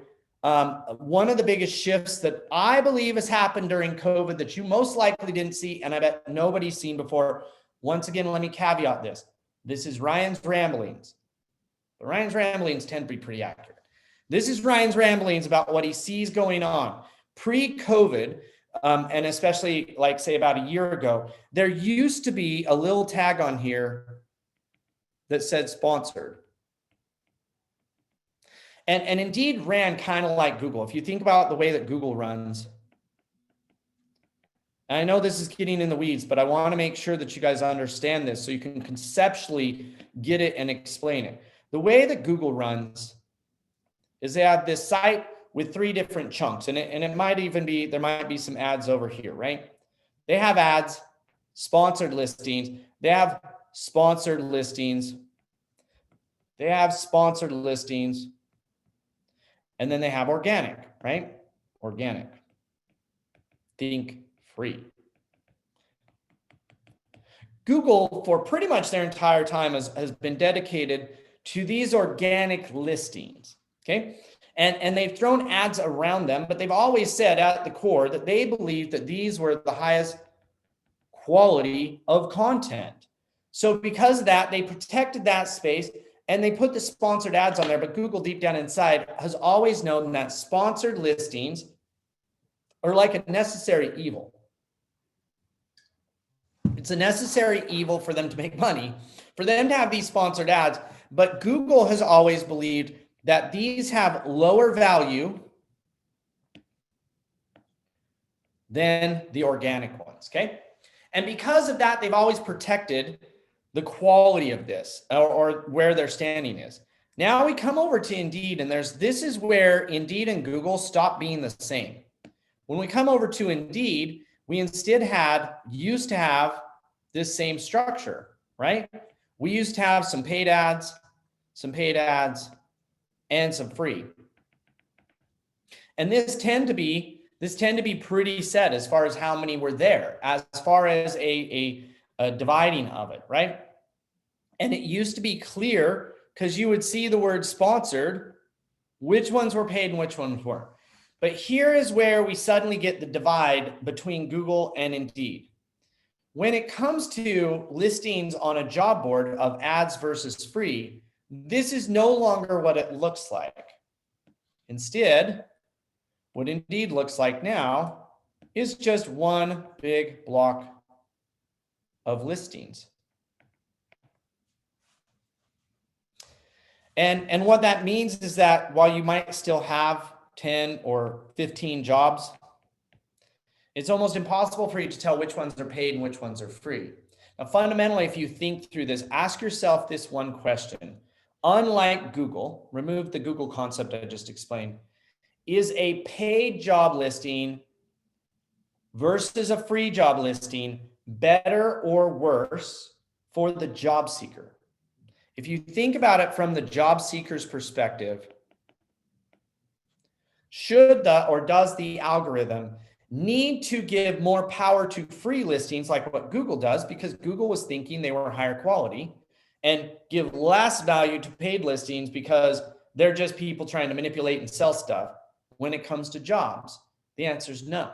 A: one of the biggest shifts that I believe has happened during COVID that you most likely didn't see, and I bet nobody's seen before. Once again, let me caveat this. This is Ryan's ramblings. But Ryan's ramblings tend to be pretty accurate. This is Ryan's ramblings about what he sees going on. Pre-COVID, and especially like say about a year ago, there used to be a little tag on here that said sponsored. And Indeed ran kind of like Google. If you think about the way that Google runs, and I know this is getting in the weeds, but I want to make sure that you guys understand this so you can conceptually get it and explain it. The way that Google runs is they have this site with 3 different chunks, and it might even be, there might be some ads over here, right? They have ads, sponsored listings, they have sponsored listings, they have sponsored listings, and then they have organic, right? Organic. Think free. Google, for pretty much their entire time, has been dedicated to these organic listings, okay? And they've thrown ads around them, but they've always said at the core that they believe that these were the highest quality of content. So because of that, they protected that space and they put the sponsored ads on there, but Google deep down inside has always known that sponsored listings are like a necessary evil. It's a necessary evil for them to make money, for them to have these sponsored ads, but Google has always believed that these have lower value than the organic ones, okay? And because of that, they've always protected the quality of this or where their standing is. Now we come over to Indeed, and this is where Indeed and Google stop being the same. When we come over to Indeed, we instead used to have this same structure, right? We used to have some paid ads, and some free. And this tend to be pretty set as far as how many were there, as far as a dividing of it, right? And it used to be clear because you would see the word sponsored, which ones were paid and which ones weren't. But here is where we suddenly get the divide between Google and Indeed. When it comes to listings on a job board of ads versus free, this is no longer what it looks like. Instead, what Indeed looks like now is just one big block of listings. And what that means is that while you might still have 10 or 15 jobs, it's almost impossible for you to tell which ones are paid and which ones are free. Now, fundamentally, if you think through this, ask yourself this one question. Unlike Google, remove the Google concept I just explained, is a paid job listing versus a free job listing better or worse for the job seeker? If you think about it from the job seeker's perspective, does the algorithm need to give more power to free listings like what Google does, because Google was thinking they were higher quality, and give less value to paid listings because they're just people trying to manipulate and sell stuff when it comes to jobs? The answer is no.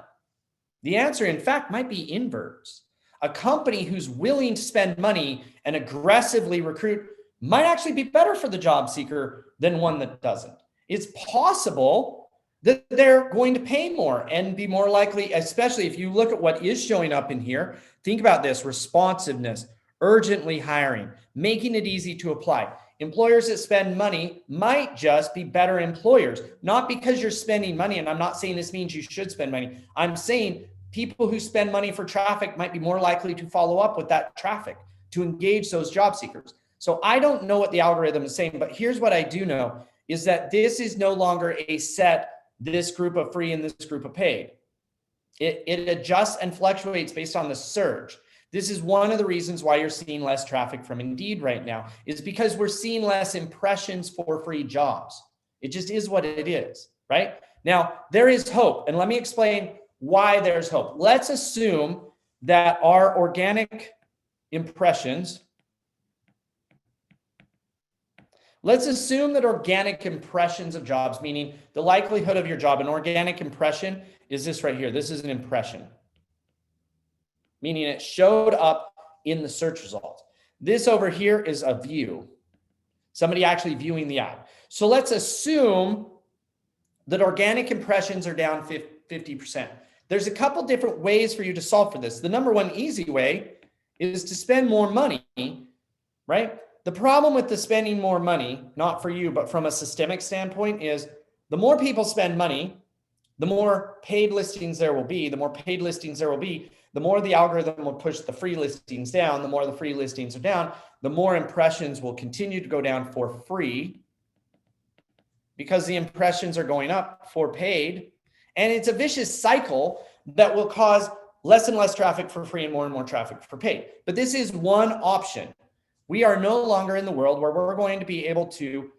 A: The answer, in fact, might be inverse. A company who's willing to spend money and aggressively recruit might actually be better for the job seeker than one that doesn't. It's possible that they're going to pay more and be more likely, especially if you look at what is showing up in here. Think about this: responsiveness, urgently hiring, making it easy to apply. Employers that spend money might just be better employers, not because you're spending money. And I'm not saying this means you should spend money. I'm saying people who spend money for traffic might be more likely to follow up with that traffic, to engage those job seekers. So I don't know what the algorithm is saying, but here's what I do know is that this is no longer a set, this group of free and this group of paid. It adjusts and fluctuates based on the surge. This is one of the reasons why you're seeing less traffic from Indeed right now, is because we're seeing less impressions for free jobs. It just is what it is, right? Now, there is hope, and let me explain why there's hope. Let's assume that our organic impressions, of jobs, meaning the likelihood of your job, an organic impression is this right here. This is an impression, meaning it showed up in the search results. This over here is a view, somebody actually viewing the ad. So let's assume that organic impressions are down 50%. There's a couple different ways for you to solve for this. The number one easy way is to spend more money, right? The problem with the spending more money, not for you, but from a systemic standpoint, is the more people spend money, the more paid listings there will be. The more paid listings there will be, the more the algorithm will push the free listings down. The more the free listings are down, the more impressions will continue to go down for free, because the impressions are going up for paid. And it's a vicious cycle that will cause less and less traffic for free and more traffic for paid. But this is one option. We are no longer in the world where we're going to be able to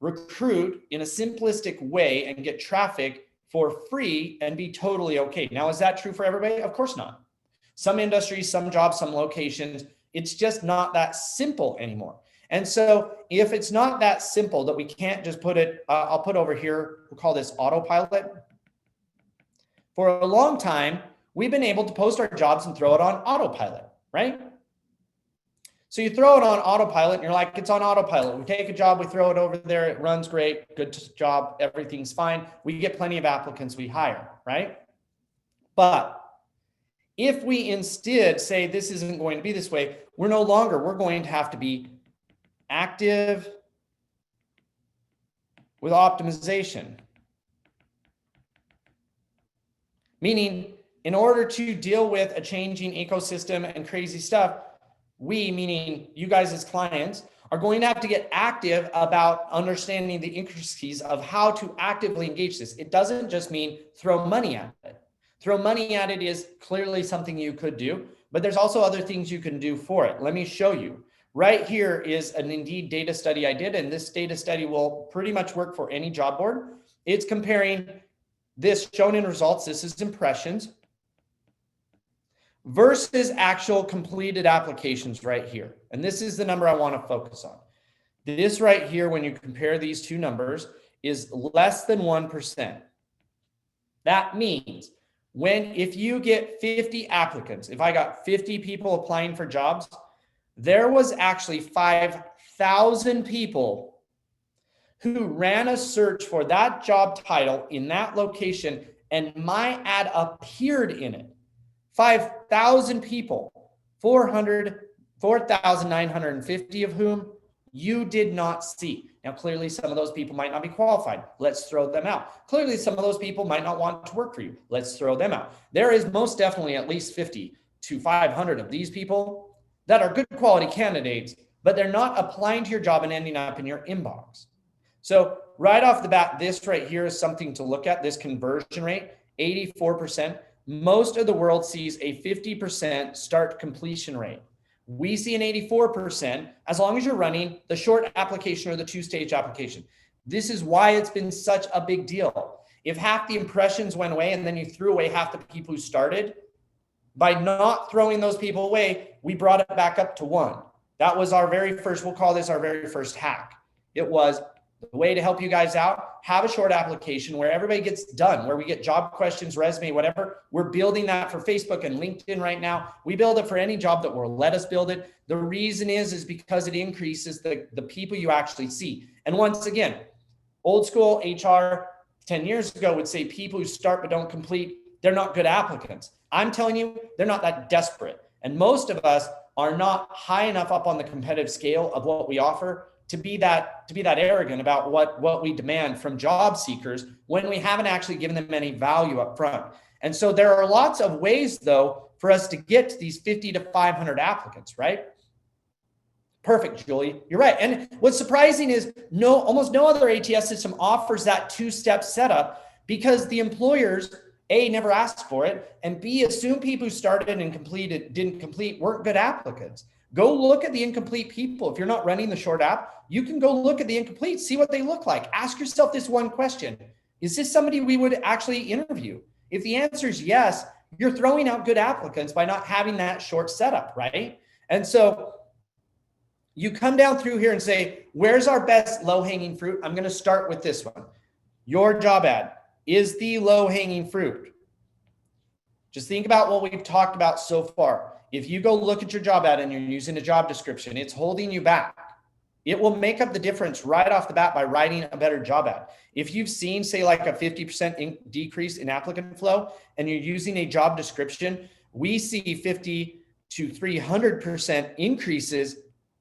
A: recruit in a simplistic way and get traffic for free and be totally okay. Now, is that true for everybody? Of course not. Some industries, some jobs, some locations, it's just not that simple anymore. And so if it's not that simple that we can't just put it, I'll put over here, we'll call this autopilot. For a long time, we've been able to post our jobs and throw it on autopilot, right? So you throw it on autopilot and you're like, it's on autopilot. We take a job, we throw it over there. It runs great. Good job. Everything's fine. We get plenty of applicants we hire, right? But if we instead say this isn't going to be this way, we're going to have to be active with optimization. Meaning, in order to deal with a changing ecosystem and crazy stuff, we, meaning you guys as clients, are going to have to get active about understanding the intricacies of how to actively engage this. It doesn't just mean throw money at it. Throw money at it is clearly something you could do, but there's also other things you can do for it. Let me show you. Right here is an Indeed data study I did, and this data study will pretty much work for any job board. It's comparing this shown in results, this is impressions, versus actual completed applications right here. And this is the number I want to focus on. This right here, when you compare these two numbers, is less than 1%. That means if you get 50 applicants, if I got 50 people applying for jobs, there was actually 5,000 people who ran a search for that job title in that location, and my ad appeared in it. 5,000 people, 4,950 of whom you did not see. Now, clearly, some of those people might not be qualified. Let's throw them out. Clearly, some of those people might not want to work for you. Let's throw them out. There is most definitely at least 50 to 500 of these people that are good quality candidates, but they're not applying to your job and ending up in your inbox. So right off the bat, this right here is something to look at, this conversion rate, 84%. Most of the world sees a 50% start completion rate. We see an 84% as long as you're running the short application or the two-stage application. This is why it's been such a big deal. If half the impressions went away and then you threw away half the people who started, by not throwing those people away, we brought it back up to 1. That was our very first, we'll call this our very first hack. It was the way to help you guys out, have a short application where everybody gets done, where we get job questions, resume, whatever. We're building that for Facebook and LinkedIn right now. We build it for any job that will let us build it. The reason is because it increases the people you actually see. And once again, old school HR 10 years ago would say people who start but don't complete, they're not good applicants. I'm telling you, they're not that desperate. And most of us are not high enough up on the competitive scale of what we offer to be that arrogant about what we demand from job seekers when we haven't actually given them any value up front. And so there are lots of ways, though, for us to get to these 50 to 500 applicants, right? Perfect, Julie. You're right. And what's surprising is almost no other ATS system offers that two-step setup because the employers, A, never asked for it, and B, assume people who started and didn't complete weren't good applicants. Go look at the incomplete people. If you're not running the short app, you can go look at the incomplete, see what they look like. Ask yourself this one question. Is this somebody we would actually interview? If the answer is yes, you're throwing out good applicants by not having that short setup, right? And so you come down through here and say, where's our best low-hanging fruit? I'm going to start with this one. Your job ad is the low-hanging fruit. Just think about what we've talked about so far. If you go look at your job ad and you're using a job description, it's holding you back. It will make up the difference right off the bat by writing a better job ad. If you've seen, say, like a 50% decrease in applicant flow and you're using a job description, we see 50 to 300% increases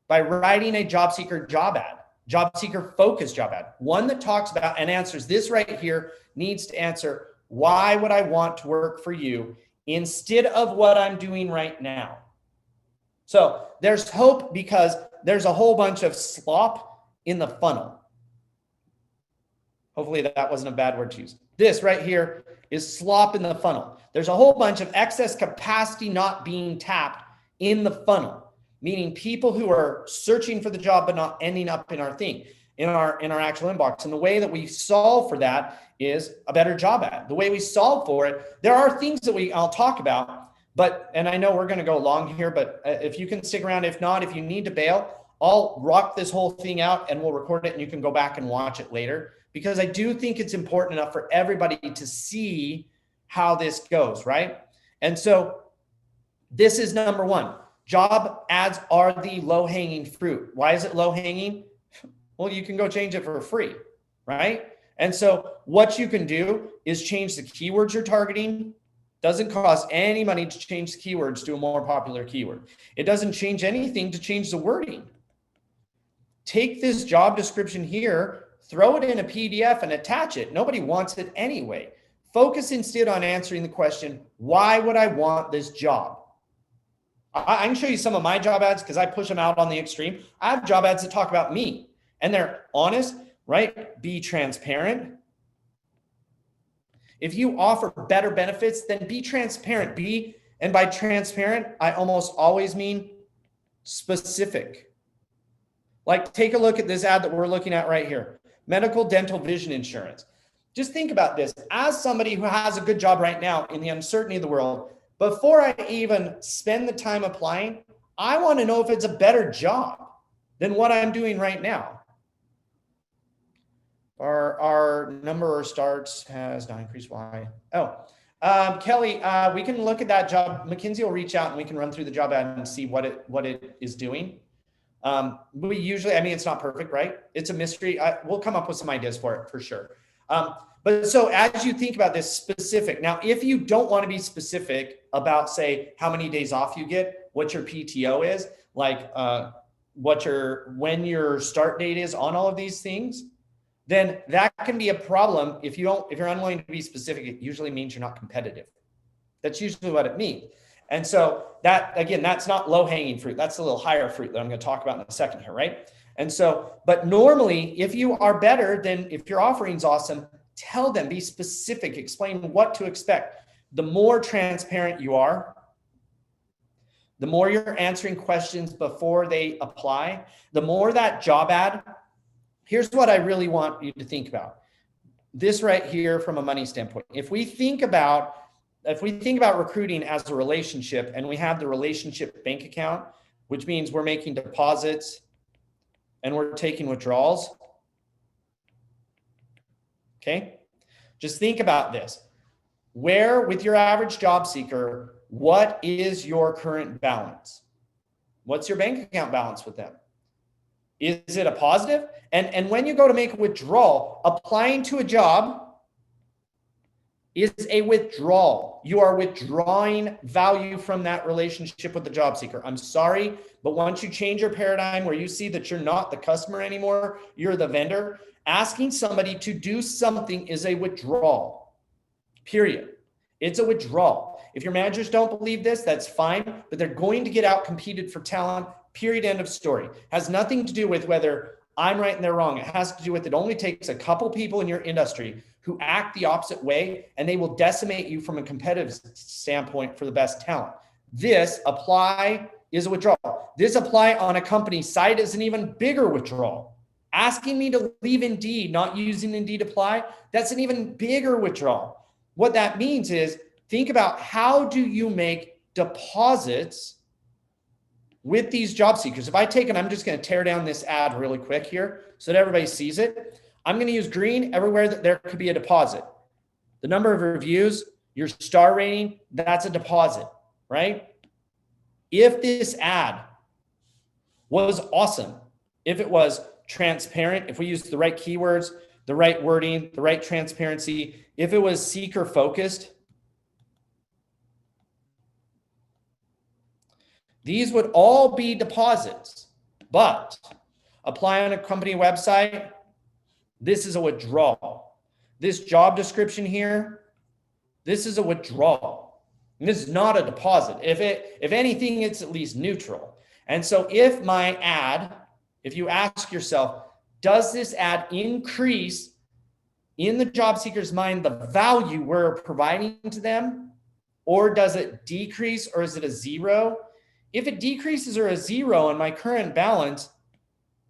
A: by writing a job seeker job ad, job seeker focused job ad. One that talks about and answers this right here needs to answer, why would I want to work for you instead of what I'm doing right now? So there's hope because there's a whole bunch of slop in the funnel. Hopefully that wasn't a bad word to use. This right here is slop in the funnel. There's a whole bunch of excess capacity not being tapped in the funnel, meaning people who are searching for the job but not ending up in our thing, in our actual inbox. And the way that we solve for that is a better job ad. The way we solve for it, there are things that I'll talk about, and I know we're going to go long here, but if you can stick around, if not, if you need to bail, I'll rock this whole thing out and we'll record it and you can go back and watch it later, because I do think it's important enough for everybody to see how this goes, right? And so this is number one. Job ads are the low-hanging fruit. Why is it low-hanging? Well, you can go change it for free, right? And so what you can do is change the keywords you're targeting. Doesn't cost any money to change the keywords to a more popular keyword. It doesn't change anything to change the wording. Take this job description here, throw it in a PDF and attach it. Nobody wants it anyway. Focus instead on answering the question, why would I want this job? I can show you some of my job ads because I push them out on the extreme. I have job ads that talk about me and they're honest, right? Be transparent. If you offer better benefits, then be transparent. And by transparent, I almost always mean specific. Like, take a look at this ad that we're looking at right here. Medical, dental, vision insurance. Just think about this. As somebody who has a good job right now in the uncertainty of the world, before I even spend the time applying, I want to know if it's a better job than what I'm doing right now. Our number of starts has not increased. Why? Kelly, we can look at that job. McKinsey will reach out and we can run through the job ad and see what it is doing. We usually, I mean, it's not perfect, right? It's a mystery. We'll come up with some ideas for it for sure. But so as you think about this specific, now, if you don't want to be specific about, say, how many days off you get, what your PTO is, like when your start date is on all of these things, then that can be a problem. If you're unwilling to be specific, it usually means you're not competitive. That's usually what it means. And so that, again, that's not low hanging fruit. That's a little higher fruit that I'm going to talk about in a second here, right? And so, but normally if you are better, then if your offering's awesome, tell them, be specific, explain what to expect. The more transparent you are, the more you're answering questions before they apply, the more that job ad. Here's what I really want you to think about. This right here from a money standpoint. If we think about recruiting as a relationship and we have the relationship bank account, which means we're making deposits and we're taking withdrawals. Okay. Just think about this. Where, with your average job seeker, what is your current balance? What's your bank account balance with them? Is it a positive? And when you go to make a withdrawal, applying to a job is a withdrawal. You are withdrawing value from that relationship with the job seeker. I'm sorry, but once you change your paradigm where you see that you're not the customer anymore, you're the vendor, asking somebody to do something is a withdrawal, period. It's a withdrawal. If your managers don't believe this, that's fine, but they're going to get out competed for talent, period, end of story. Has nothing to do with whether I'm right and they're wrong. It has to do with, it only takes a couple people in your industry who act the opposite way, and they will decimate you from a competitive standpoint for the best talent. This apply is a withdrawal. This apply on a company site is an even bigger withdrawal. Asking me to leave Indeed, not using Indeed apply, that's an even bigger withdrawal. What that means is, think about, how do you make deposits with these job seekers? If I take, and I'm just going to tear down this ad really quick here so that everybody sees it. I'm going to use green everywhere that there could be a deposit. The number of reviews, your star rating, that's a deposit, right? If this ad was awesome, if it was transparent, if we used the right keywords, the right wording, the right transparency, if it was seeker focused, these would all be deposits. But apply on a company website, this is a withdrawal. This job description here, this is a withdrawal. And this is not a deposit. If anything, it's at least neutral. And so if my ad, if you ask yourself, does this ad increase in the job seeker's mind the value we're providing to them? Or does it decrease, or is it a zero? If it decreases or a zero and my current balance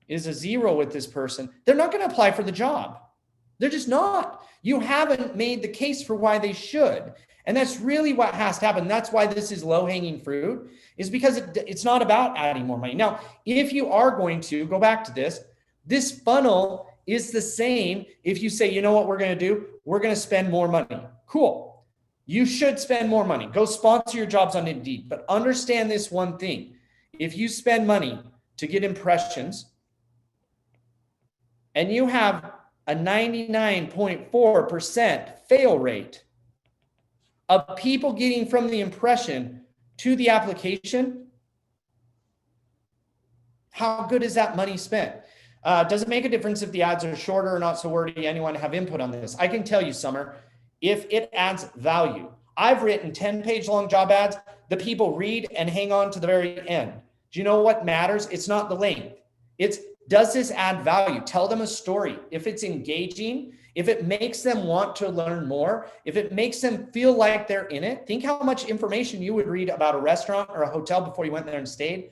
A: is a zero with this person, they're not going to apply for the job. They're just not. You haven't made the case for why they should. And that's really what has to happen. That's why this is low-hanging fruit, is because it's not about adding more money. Now, if you are going to go back to this funnel is the same if you say, you know what we're going to do? We're going to spend more money. Cool. You should spend more money. Go sponsor your jobs on Indeed. But understand this one thing. If you spend money to get impressions and you have a 99.4% fail rate of people getting from the impression to the application, how good is that money spent? Does it make a difference if the ads are shorter or not so wordy? Anyone have input on this? I can tell you, Summer, if it adds value. I've written 10-page long job ads that people read and hang on to the very end. Do you know what matters? It's not the length. It's, does this add value? Tell them a story. If it's engaging, if it makes them want to learn more, if it makes them feel like they're in it, think how much information you would read about a restaurant or a hotel before you went there and stayed.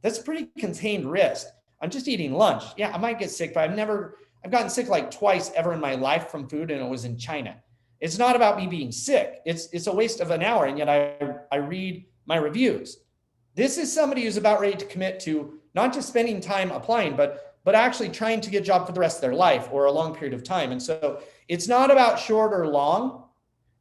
A: That's pretty contained risk. I'm just eating lunch. Yeah, I might get sick, but I've gotten sick like twice ever in my life from food, and it was in China. It's not about me being sick. It's a waste of an hour, and yet I read my reviews. This is somebody who's about ready to commit to not just spending time applying, but actually trying to get a job for the rest of their life or a long period of time. And so it's not about short or long.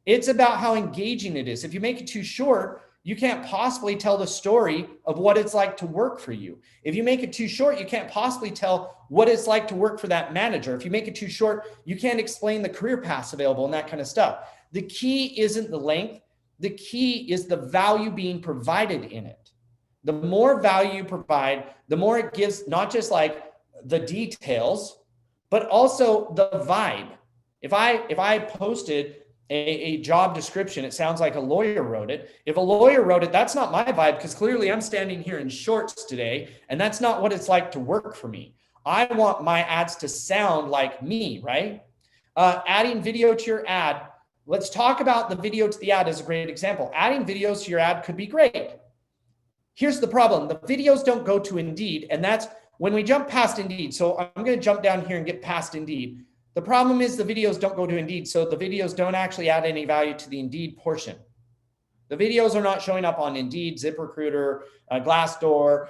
A: It's about how engaging it is. If you make it too short, you can't possibly tell the story of what it's like to work for you. If you make it too short, you can't possibly tell what it's like to work for that manager. If you make it too short, you can't explain the career paths available and that kind of stuff. The key isn't the length. The key is the value being provided in it. The more value you provide, the more it gives not just like the details, but also the vibe. If I posted a job description, it sounds like a lawyer wrote it. If a lawyer wrote it, that's not my vibe, because clearly I'm standing here in shorts today, and that's not what it's like to work for me. I want my ads to sound like me, right? Adding video to your ad. Let's talk about the video to the ad as a great example. Adding videos to your ad could be great. Here's the problem. The videos don't go to Indeed, and that's when we jump past Indeed. So I'm going to jump down here and get past Indeed. The problem is the videos don't go to Indeed, so the videos don't actually add any value to the Indeed portion. The videos are not showing up on Indeed, ZipRecruiter, Glassdoor,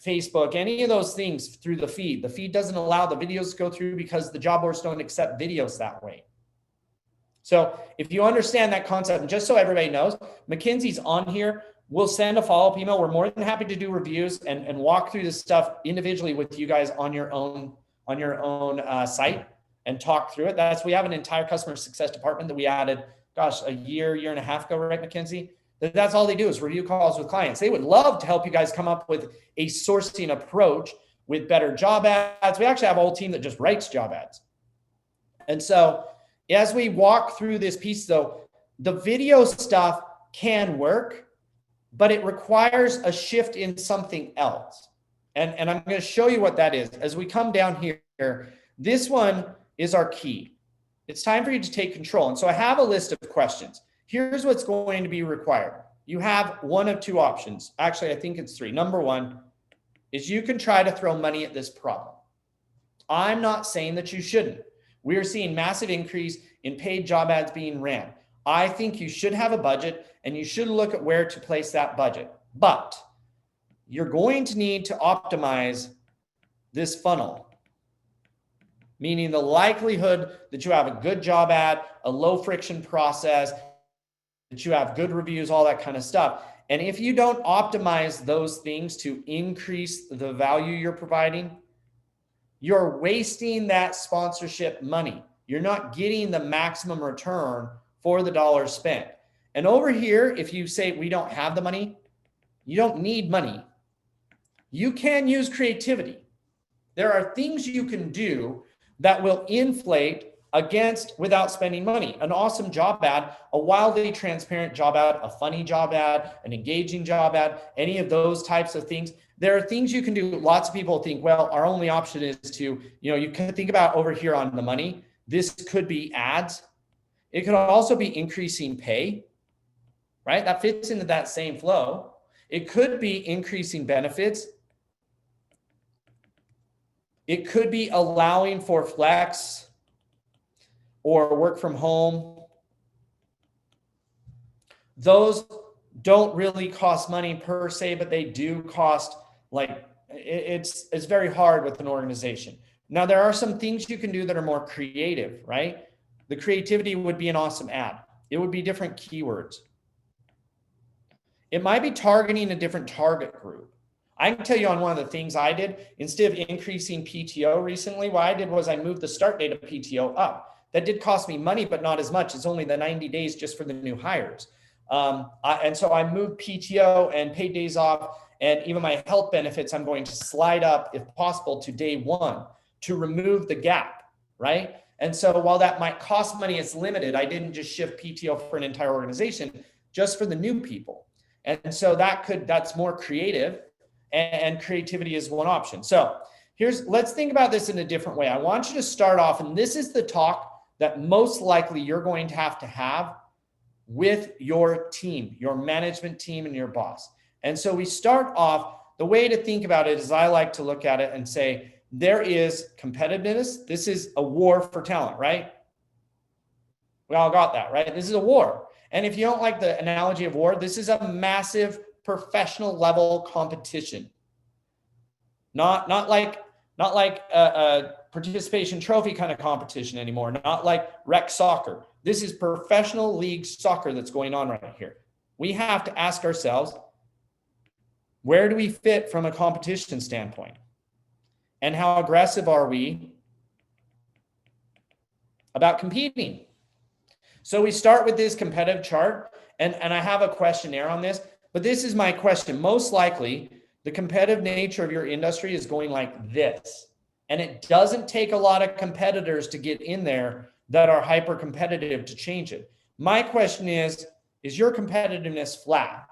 A: Facebook, any of those things through the feed. The feed doesn't allow the videos to go through because the job boards don't accept videos that way. So if you understand that concept, and just so everybody knows, Mackenzie's on here. We'll send a follow-up email. We're more than happy to do reviews and walk through this stuff individually with you guys on your own site and talk through it. We have an entire customer success department that we added, a year and a half ago, right, Mackenzie? That's all they do is review calls with clients. They would love to help you guys come up with a sourcing approach with better job ads. We actually have a whole team that just writes job ads. And so as we walk through this piece, though, the video stuff can work, but it requires a shift in something else. And I'm going to show you what that is. As we come down here, this one is our key. It's time for you to take control. And so I have a list of questions. Here's what's going to be required. You have one of two options. Actually, I think it's three. Number one is you can try to throw money at this problem. I'm not saying that you shouldn't. We are seeing massive increase in paid job ads being ran. I think you should have a budget and you should look at where to place that budget. But you're going to need to optimize this funnel, meaning the likelihood that you have a good job ad, a low friction process, that you have good reviews, all that kind of stuff. And if you don't optimize those things to increase the value you're providing, you're wasting that sponsorship money. You're not getting the maximum return for the dollar spent. And over here, if you say we don't have the money, you don't need money. You can use creativity. There are things you can do that will inflate against without spending money. An awesome job ad, a wildly transparent job ad, a funny job ad, an engaging job ad, any of those types of things. There are things you can do. Lots of people think, well, our only option is to, you can think about over here on the money. This could be ads. It could also be increasing pay, right? That fits into that same flow. It could be increasing benefits. It could be allowing for flex or work from home. those don't really cost money per se, but they do cost, like, it's very hard with an organization. Now, there are some things you can do that are more creative, right? The creativity would be an awesome ad. It would be different keywords. It might be targeting a different target group. I can tell you on one of the things I did, instead of increasing PTO recently, what I did was I moved the start date of PTO up. That did cost me money, but not as much. It's only the 90 days just for the new hires. And so I moved PTO and paid days off, and even my health benefits, I'm going to slide up, if possible, to day one to remove the gap, right? And so while that might cost money, it's limited. I didn't just shift PTO for an entire organization, just for the new people. And so that's more creative, and creativity is one option. So let's think about this in a different way. I want you to start off, and this is the talk that most likely you're going to have with your team, your management team, and your boss. And so we start off, the way to think about it is I like to look at it and say, there is competitiveness. This is a war for talent, right? We all got that, right? This is a war. And if you don't like the analogy of war, this is a massive professional level competition. Not like a participation trophy kind of competition anymore. Not like rec soccer. This is professional league soccer that's going on right here. We have to ask ourselves, where do we fit from a competition standpoint? And how aggressive are we about competing? So we start with this competitive chart, and I have a questionnaire on this, but this is my question. Most likely, the competitive nature of your industry is going like this. And it doesn't take a lot of competitors to get in there that are hyper competitive to change it. My question is your competitiveness flat?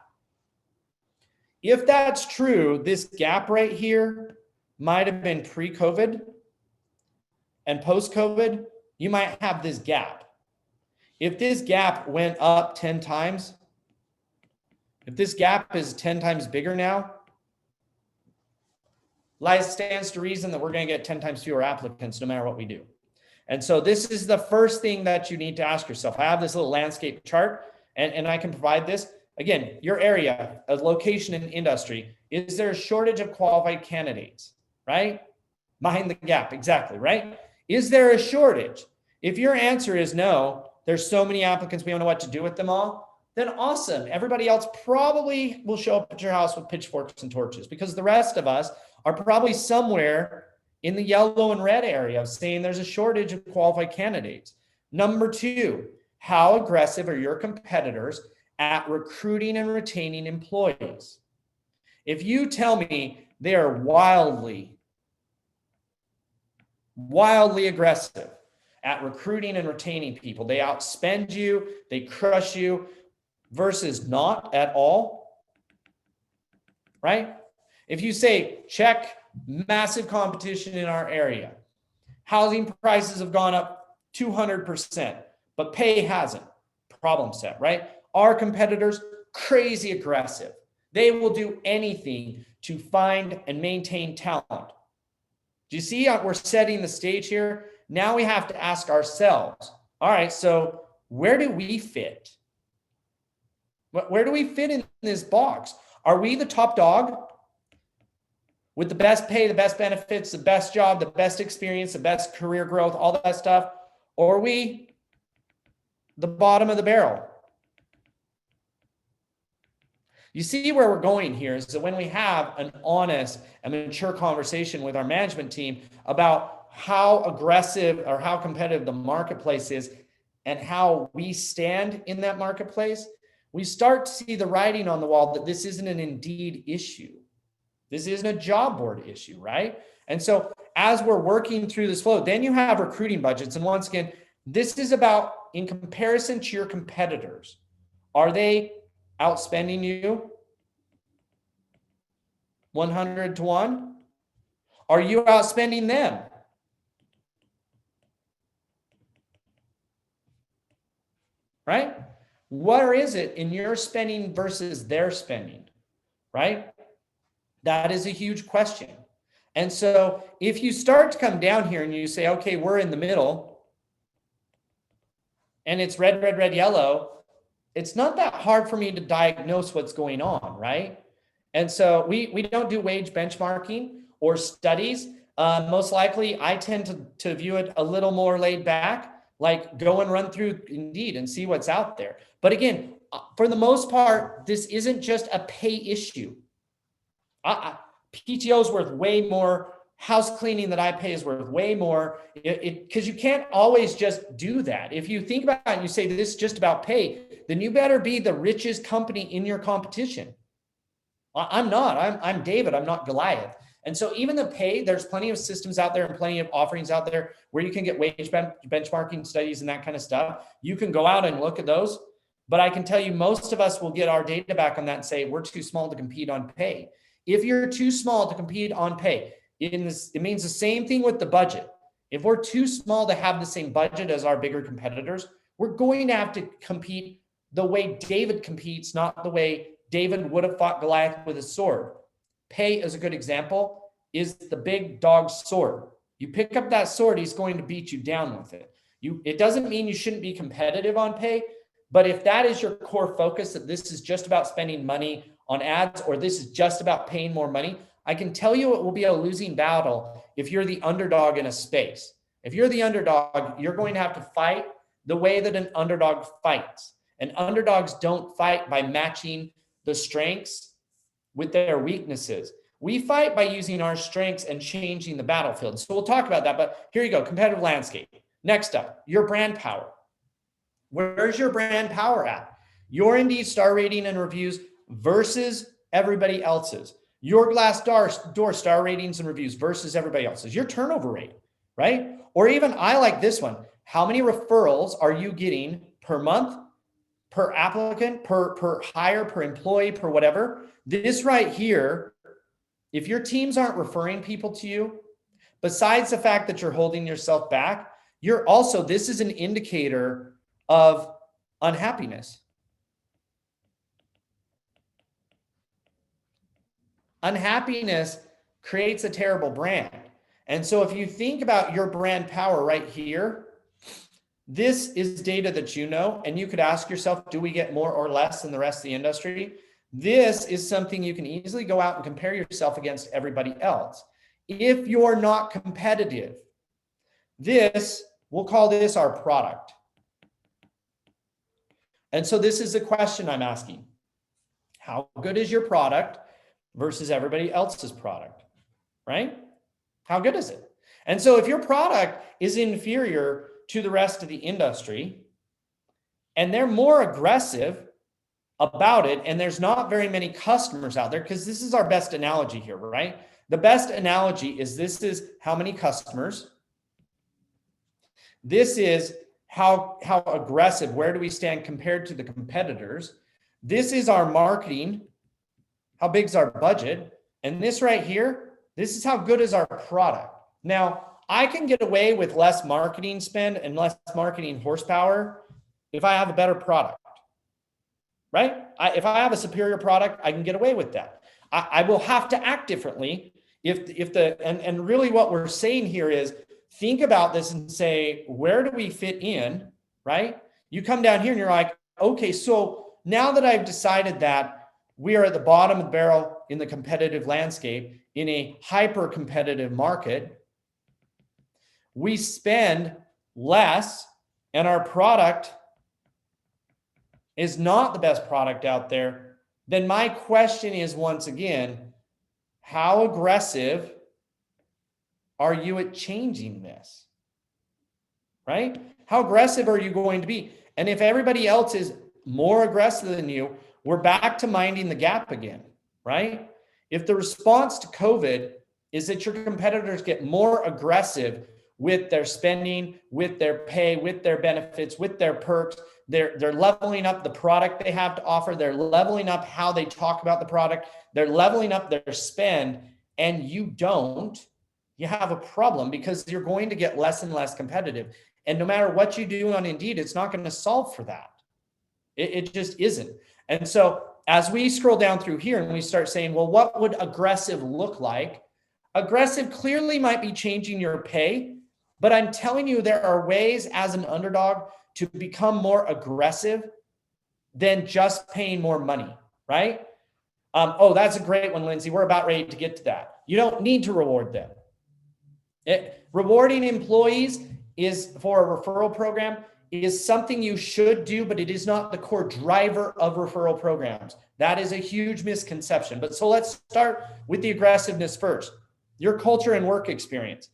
A: If that's true, this gap right here might have been pre-COVID, and post-COVID, you might have this gap. If this gap went up 10 times, if this gap is 10 times bigger now, lies stands to reason that we're going to get 10 times fewer applicants no matter what we do. And so this is the first thing that you need to ask yourself. I have this little landscape chart, and I can provide this. Again, your area, a location and industry, is there a shortage of qualified candidates, right? Mind the gap, exactly, right? Is there a shortage? If your answer is no, there's so many applicants, we don't know what to do with them all, then awesome. Everybody else probably will show up at your house with pitchforks and torches, because the rest of us are probably somewhere in the yellow and red area of saying there's a shortage of qualified candidates. Number two, how aggressive are your competitors at recruiting and retaining employees? If you tell me they are wildly aggressive at recruiting and retaining people, they outspend you, they crush you, versus not at all, right? If you say, check, massive competition in our area, housing prices have gone up 200%, but pay hasn't, problem set, right? Our competitors, crazy aggressive. They will do anything to find and maintain talent. Do you see how we're setting the stage here? Now we have to ask ourselves, all right, so where do we fit? Where do we fit in this box? Are we the top dog with the best pay, the best benefits, the best job, the best experience, the best career growth, all that stuff? Or are we the bottom of the barrel? You see where we're going here is that when we have an honest and mature conversation with our management team about how aggressive or how competitive the marketplace is and how we stand in that marketplace, we start to see the writing on the wall that this isn't an Indeed issue. This isn't a job board issue, right? And so as we're working through this flow, then you have recruiting budgets. And once again, this is about in comparison to your competitors. Are they outspending you 100 to 1? Are you outspending them? Right? Where is it in your spending versus their spending? Right? That is a huge question. And so if you start to come down here and you say, okay, we're in the middle and it's red, red, red, yellow, it's not that hard for me to diagnose what's going on, right? And so we don't do wage benchmarking or studies. Most likely, I tend to view it a little more laid back, like go and run through Indeed and see what's out there. But again, for the most part, this isn't just a pay issue. PTO is worth way more. House cleaning that I pay is worth way more, because you can't always just do that. If you think about it and you say this is just about pay, then you better be the richest company in your competition. I'm not. I'm David. I'm not Goliath. And so even the pay, there's plenty of systems out there and plenty of offerings out there where you can get wage benchmarking studies and that kind of stuff. You can go out and look at those. But I can tell you, most of us will get our data back on that and say, we're too small to compete on pay. If you're too small to compete on pay, it means the same thing with the budget. If we're too small to have the same budget as our bigger competitors, we're going to have to compete the way David competes, not the way David would have fought Goliath with a sword. Pay is a good example, is the big dog's sword. You pick up that sword, he's going to beat you down with it. It doesn't mean you shouldn't be competitive on pay, but if that is your core focus, that this is just about spending money on ads, or this is just about paying more money, I can tell you it will be a losing battle if you're the underdog in a space. If you're the underdog, you're going to have to fight the way that an underdog fights. And underdogs don't fight by matching the strengths with their weaknesses. We fight by using our strengths and changing the battlefield. So we'll talk about that, but here you go, competitive landscape. Next up, your brand power. Where's your brand power at? Your Indeed star rating and reviews versus everybody else's. Your Glassdoor star ratings and reviews versus everybody else's. Your turnover rate, right? Or even, I like this one. How many referrals are you getting per month, per applicant, per hire, per employee, per whatever? This right here, if your teams aren't referring people to you, besides the fact that you're holding yourself back, this is an indicator of unhappiness. Unhappiness creates a terrible brand. And so if you think about your brand power right here, this is data that you know, and you could ask yourself, do we get more or less than the rest of the industry? This is something you can easily go out and compare yourself against everybody else. If you're not competitive, we'll call this our product. And so this is the question I'm asking. How good is your product versus everybody else's product, right? How good is it? And so if your product is inferior to the rest of the industry and they're more aggressive about it, and there's not very many customers out there, because this is our best analogy here, right? The best analogy is this is how many customers. This is how aggressive, where do we stand compared to the competitors? This is our marketing. How big is our budget? And this right here, this is how good is our product. Now, I can get away with less marketing spend and less marketing horsepower if I have a better product, right? If I have a superior product, I can get away with that. I will have to act differently and really what we're saying here is, think about this and say, where do we fit in, right? You come down here and you're like, okay, so now that I've decided that we are at the bottom of the barrel in the competitive landscape in a hyper competitive market, we spend less and our product is not the best product out there, then my question is, once again, how aggressive are you at changing this, right? How aggressive are you going to be? And if everybody else is more aggressive than you, we're back to minding the gap again, right? If the response to COVID is that your competitors get more aggressive with their spending, with their pay, with their benefits, with their perks, they're leveling up the product they have to offer, they're leveling up how they talk about the product, they're leveling up their spend, and you don't, you have a problem, because you're going to get less and less competitive. And no matter what you do on Indeed, it's not going to solve for that. It just isn't. And so as we scroll down through here and we start saying, well, what would aggressive look like? Aggressive clearly might be changing your pay, but I'm telling you, there are ways as an underdog to become more aggressive than just paying more money, right? Oh, that's a great one, Lindsay. We're about ready to get to that. You don't need to reward them. Rewarding employees is for a referral program is something you should do, but it is not the core driver of referral programs. That is a huge misconception. But so let's start with the aggressiveness first. Your culture and work experience.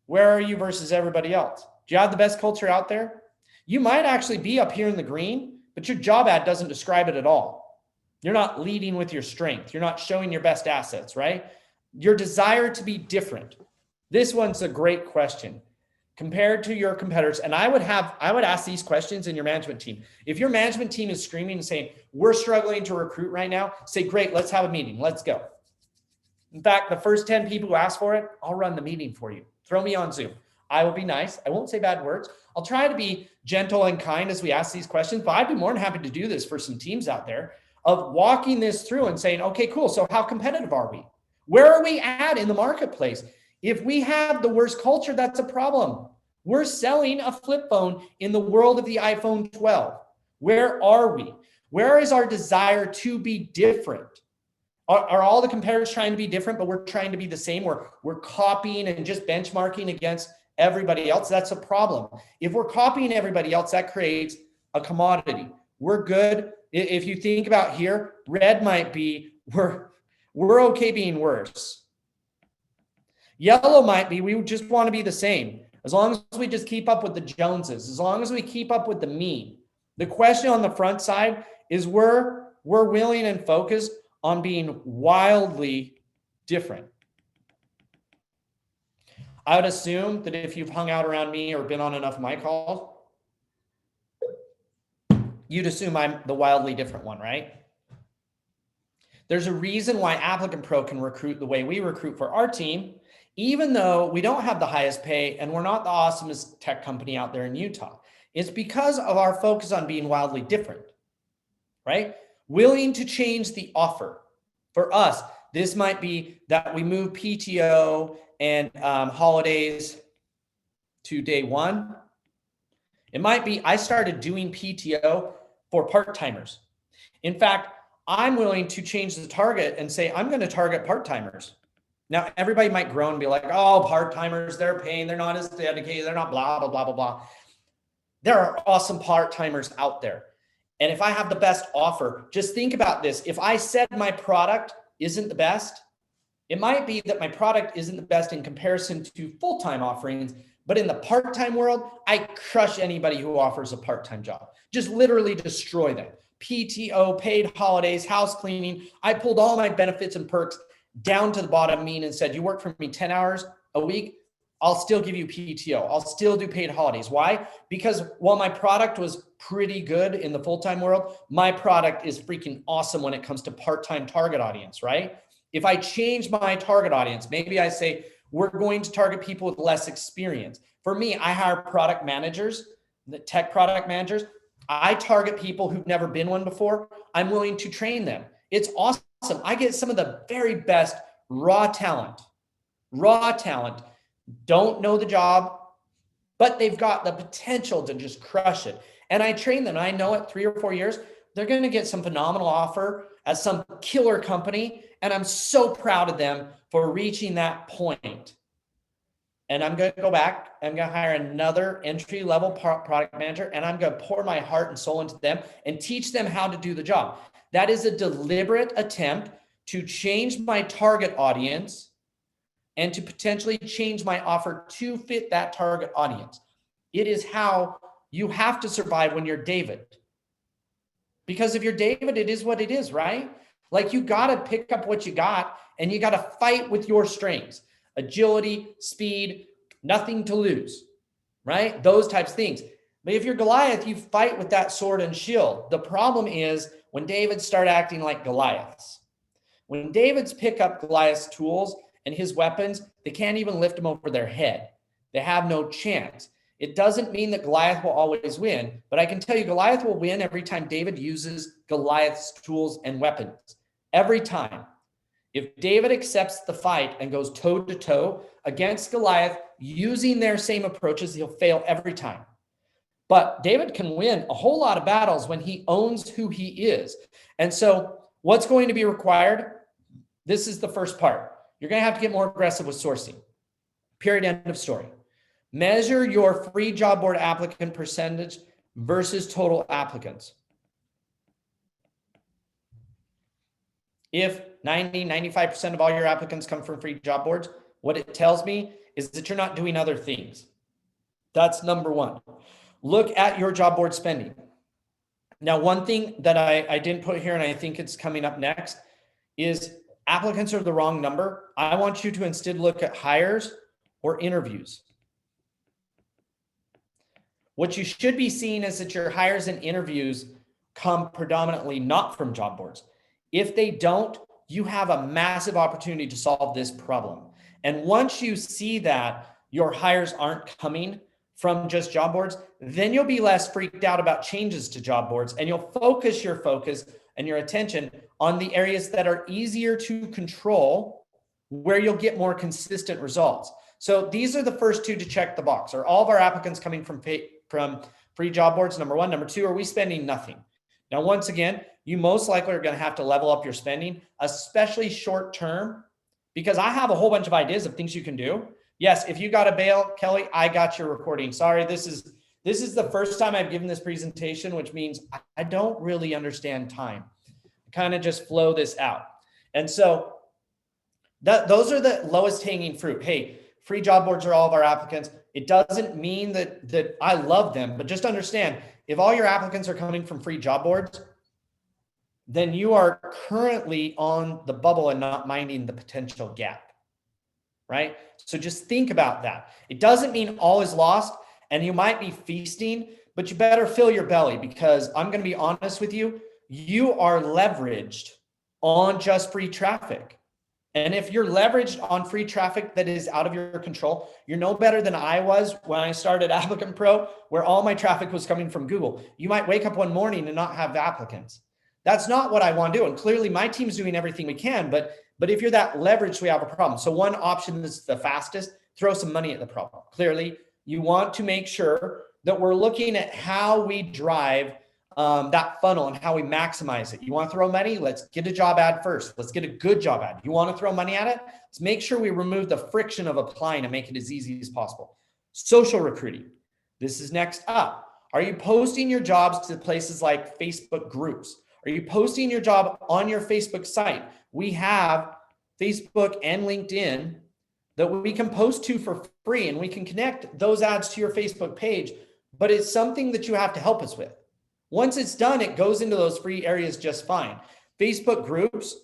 A: Where are you versus everybody else? Do you have the best culture out there? You might actually be up here in the green, but your job ad doesn't describe it at all. You're not leading with your strength. You're not showing your best assets, right? Your desire to be different. This one's a great question. Compared to your competitors, and I would ask these questions in your management team. If your management team is screaming and saying, we're struggling to recruit right now, say, great, let's have a meeting. Let's go. In fact, the first 10 people who ask for it, I'll run the meeting for you. Throw me on Zoom. I will be nice. I won't say bad words. I'll try to be gentle and kind as we ask these questions, but I'd be more than happy to do this for some teams out there of walking this through and saying, okay, cool. So how competitive are we? Where are we at in the marketplace? If we have the worst culture, that's a problem. We're selling a flip phone in the world of the iPhone 12. Where are we? Where is our desire to be different? Are all the competitors trying to be different, but we're trying to be the same? We're copying and just benchmarking against everybody else. That's a problem. If we're copying everybody else, that creates a commodity. We're good. If you think about here, red might be we're okay being worse. Yellow might be we just want to be the same. As long as we just keep up with the Joneses, as long as we keep up with the mean. The question on the front side is we're willing and focused on being wildly different. I would assume that if you've hung out around me or been on enough of my calls, you'd assume I'm the wildly different one, right? There's a reason why Applicant Pro can recruit the way we recruit for our team, even though we don't have the highest pay and we're not the awesomest tech company out there in Utah. It's because of our focus on being wildly different, right? Willing to change the offer. For us, this might be that we move PTO and holidays to day one. It might be I started doing PTO for part-timers. In fact, I'm willing to change the target and say, I'm going to target part-timers. Now, everybody might groan and be like, oh, part-timers, they're paying, they're not as dedicated, they're not blah, blah, blah, blah, blah. There are awesome part-timers out there. And if I have the best offer, just think about this. If I said my product isn't the best, it might be that my product isn't the best in comparison to full-time offerings, but in the part-time world, I crush anybody who offers a part-time job. Just literally destroy them. PTO, paid holidays, house cleaning. I pulled all my benefits and perks down to the bottom mean and said, you work for me 10 hours a week, I'll still give you PTO. I'll still do paid holidays. Why? Because while my product was pretty good in the full-time world, my product is freaking awesome when it comes to part-time target audience, right? If I change my target audience, maybe I say, we're going to target people with less experience. For me, I hire product managers, the tech product managers. I target people who've never been one before. I'm willing to train them. It's awesome. I get some of the very best raw talent, don't know the job, but they've got the potential to just crush it. And I train them. And I know at 3 or 4 years, they're going to get some phenomenal offer at some killer company. And I'm so proud of them for reaching that point. And I'm going to go back. I'm going to hire another entry-level product manager, and I'm going to pour my heart and soul into them and teach them how to do the job. That is a deliberate attempt to change my target audience and to potentially change my offer to fit that target audience. It is how you have to survive when you're David. Because if you're David, it is what it is, right? Like you got to pick up what you got and you got to fight with your strengths. Agility, speed, nothing to lose, right? Those types of things. But if you're Goliath, you fight with that sword and shield. The problem is when Davids start acting like Goliaths. When Davids pick up Goliath's tools and his weapons, they can't even lift them over their head. They have no chance. It doesn't mean that Goliath will always win, but I can tell you Goliath will win every time David uses Goliath's tools and weapons. Every time. If David accepts the fight and goes toe-to-toe against Goliath using their same approaches, he'll fail every time. But David can win a whole lot of battles when he owns who he is. And so what's going to be required? This is the first part. You're going to have to get more aggressive with sourcing. Period, end of story. Measure your free job board applicant percentage versus total applicants. If 90, 95% of all your applicants come from free job boards, what it tells me is that you're not doing other things. That's number one. Look at your job board spending. Now, one thing that I didn't put here, and I think it's coming up next, is applicants are the wrong number. I want you to instead look at hires or interviews. What you should be seeing is that your hires and interviews come predominantly not from job boards. If they don't, you have a massive opportunity to solve this problem. And once you see that your hires aren't coming from just job boards, then you'll be less freaked out about changes to job boards, and you'll focus your focus and your attention on the areas that are easier to control, where you'll get more consistent results. So these are the first two to check the box. Are all of our applicants coming from free job boards? Number one. Number two, are we spending nothing? Now, once again, you most likely are going to have to level up your spending, especially short term, because I have a whole bunch of ideas of things you can do. Yes, if you got to bail, Kelly, I got your recording. Sorry, this is the first time I've given this presentation, which means I don't really understand time. I kind of just flow this out. And so those are the lowest hanging fruit. Hey, free job boards are all of our applicants. It doesn't mean that I love them, but just understand, if all your applicants are coming from free job boards, then you are currently on the bubble and not minding the potential gap, right? So just think about that. It doesn't mean all is lost, and you might be feasting, but you better fill your belly, because I'm going to be honest with you, you are leveraged on just free traffic. And if you're leveraged on free traffic that is out of your control, you're no better than I was when I started Applicant Pro, where all my traffic was coming from Google. You might wake up one morning and not have applicants. That's not what I want to do. And clearly my team's doing everything we can, but if you're that leveraged, we have a problem. So one option that's the fastest, throw some money at the problem. Clearly, you want to make sure that we're looking at how we drive that funnel and how we maximize it. You want to throw money? Let's get a job ad first. Let's get a good job ad. You want to throw money at it? Let's make sure we remove the friction of applying and make it as easy as possible. Social recruiting. This is next up. Are you posting your jobs to places like Facebook groups? Are you posting your job on your Facebook site? We have Facebook and LinkedIn that we can post to for free, and we can connect those ads to your Facebook page, but it's something that you have to help us with. Once it's done, it goes into those free areas just fine. Facebook groups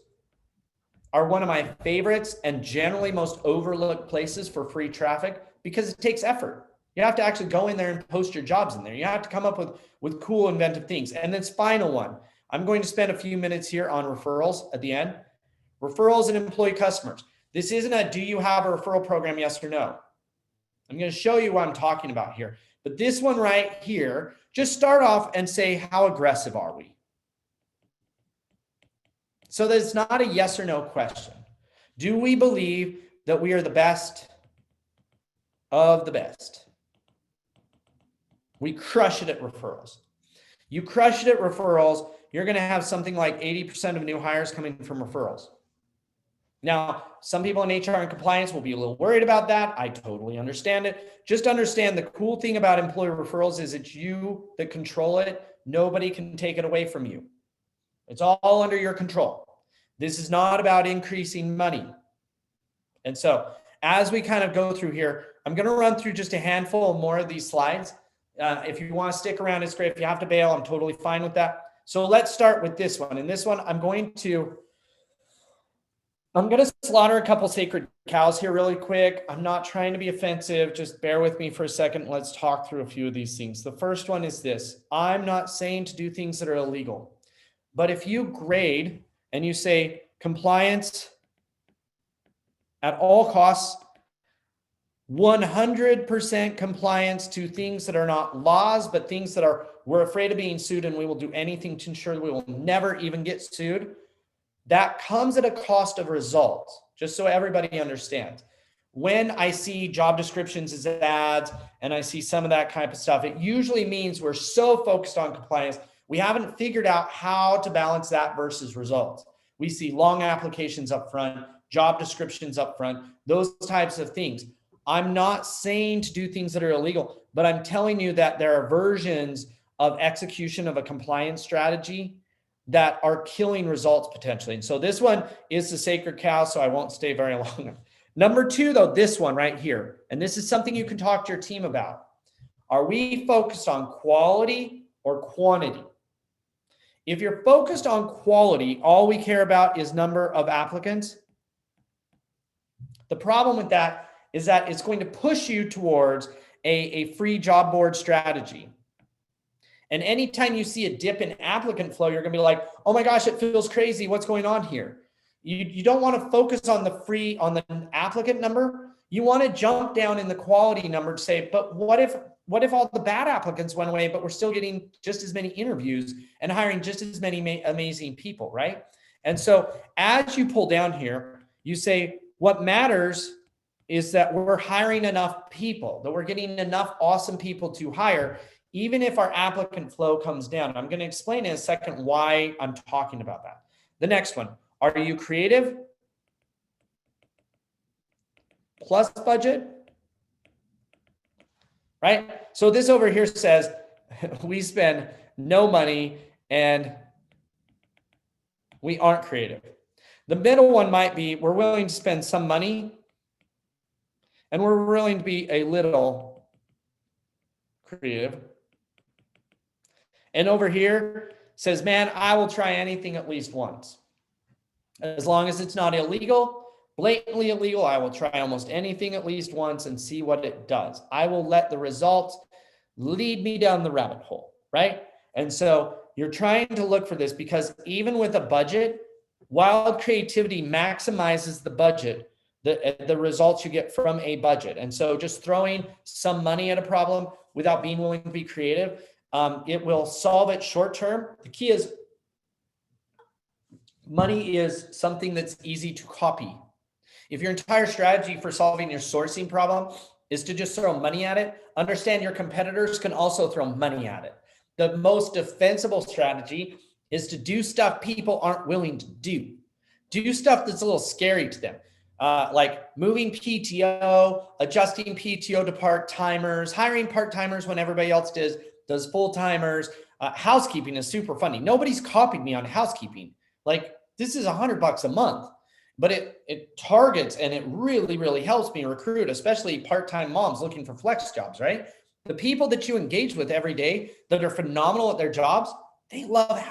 A: are one of my favorites and generally most overlooked places for free traffic, because it takes effort. You have to actually go in there and post your jobs in there. You have to come up with cool, inventive things. And this final one, I'm going to spend a few minutes here on referrals at the end. Referrals and employee customers. This isn't a do you have a referral program, yes or no. I'm going to show you what I'm talking about here. But this one right here, just start off and say, how aggressive are we? So that it's not a yes or no question. Do we believe that we are the best of the best? We crush it at referrals. You crush it at referrals, you're going to have something like 80% of new hires coming from referrals. Now, some people in HR and compliance will be a little worried about that. I totally understand it. Just understand the cool thing about employee referrals is it's you that control it. Nobody can take it away from you. It's all under your control. This is not about increasing money. And so as we kind of go through here, I'm going to run through just a handful more of these slides. If you want to stick around, it's great. If you have to bail, I'm totally fine with that. So let's start with this one. And this one, I'm going to slaughter a couple sacred cows here really quick. I'm not trying to be offensive. Just bear with me for a second. Let's talk through a few of these things. The first one is this. I'm not saying to do things that are illegal, but if you grade and you say compliance at all costs, 100% compliance to things that are not laws, but things that are, we're afraid of being sued and we will do anything to ensure that we will never even get sued. That comes at a cost of results, just so everybody understands. when I see job descriptions as ads and I see some of that kind of stuff, it usually means we're so focused on compliance, we haven't figured out how to balance that versus results. We see long applications up front, job descriptions up front, those types of things. I'm not saying to do things that are illegal, but I'm telling you that there are versions of execution of a compliance strategy that are killing results potentially. And so this one is the sacred cow, so I won't stay very long. Number two, though, this one right here, and this is something you can talk to your team about. Are we focused on quality or quantity? If you're focused on quality, all we care about is number of applicants. The problem with that is that it's going to push you towards a free job board strategy. And anytime you see a dip in applicant flow, you're going to be like, oh my gosh, it feels crazy. What's going on here? You don't want to focus on the applicant number. You want to jump down in the quality number to say, but what if all the bad applicants went away, but we're still getting just as many interviews and hiring just as many amazing people, right? And so as you pull down here, you say, what matters is that we're hiring enough people, that we're getting enough awesome people to hire, even if our applicant flow comes down. I'm going to explain in a second why I'm talking about that. The next one, are you creative plus budget? Right? So this over here says we spend no money and we aren't creative. The middle one might be we're willing to spend some money and we're willing to be a little creative. And over here says, man, I will try anything at least once. As long as it's not illegal, blatantly illegal, I will try almost anything at least once and see what it does. I will let the results lead me down the rabbit hole, right? And so you're trying to look for this because even with a budget, wild creativity maximizes the budget, the results you get from a budget. And so just throwing some money at a problem without being willing to be creative, it will solve it short term. The key is money is something that's easy to copy. If your entire strategy for solving your sourcing problem is to just throw money at it, understand your competitors can also throw money at it. The most defensible strategy is to do stuff people aren't willing to do. Do stuff that's a little scary to them. Like moving PTO, adjusting PTO to part-timers, hiring part-timers when everybody else does full-timers. Housekeeping is super funny. Nobody's copied me on housekeeping. Like this is $100 a month, but it targets and it really, really helps me recruit, especially part-time moms looking for flex jobs, right? The people that you engage with every day that are phenomenal at their jobs, they love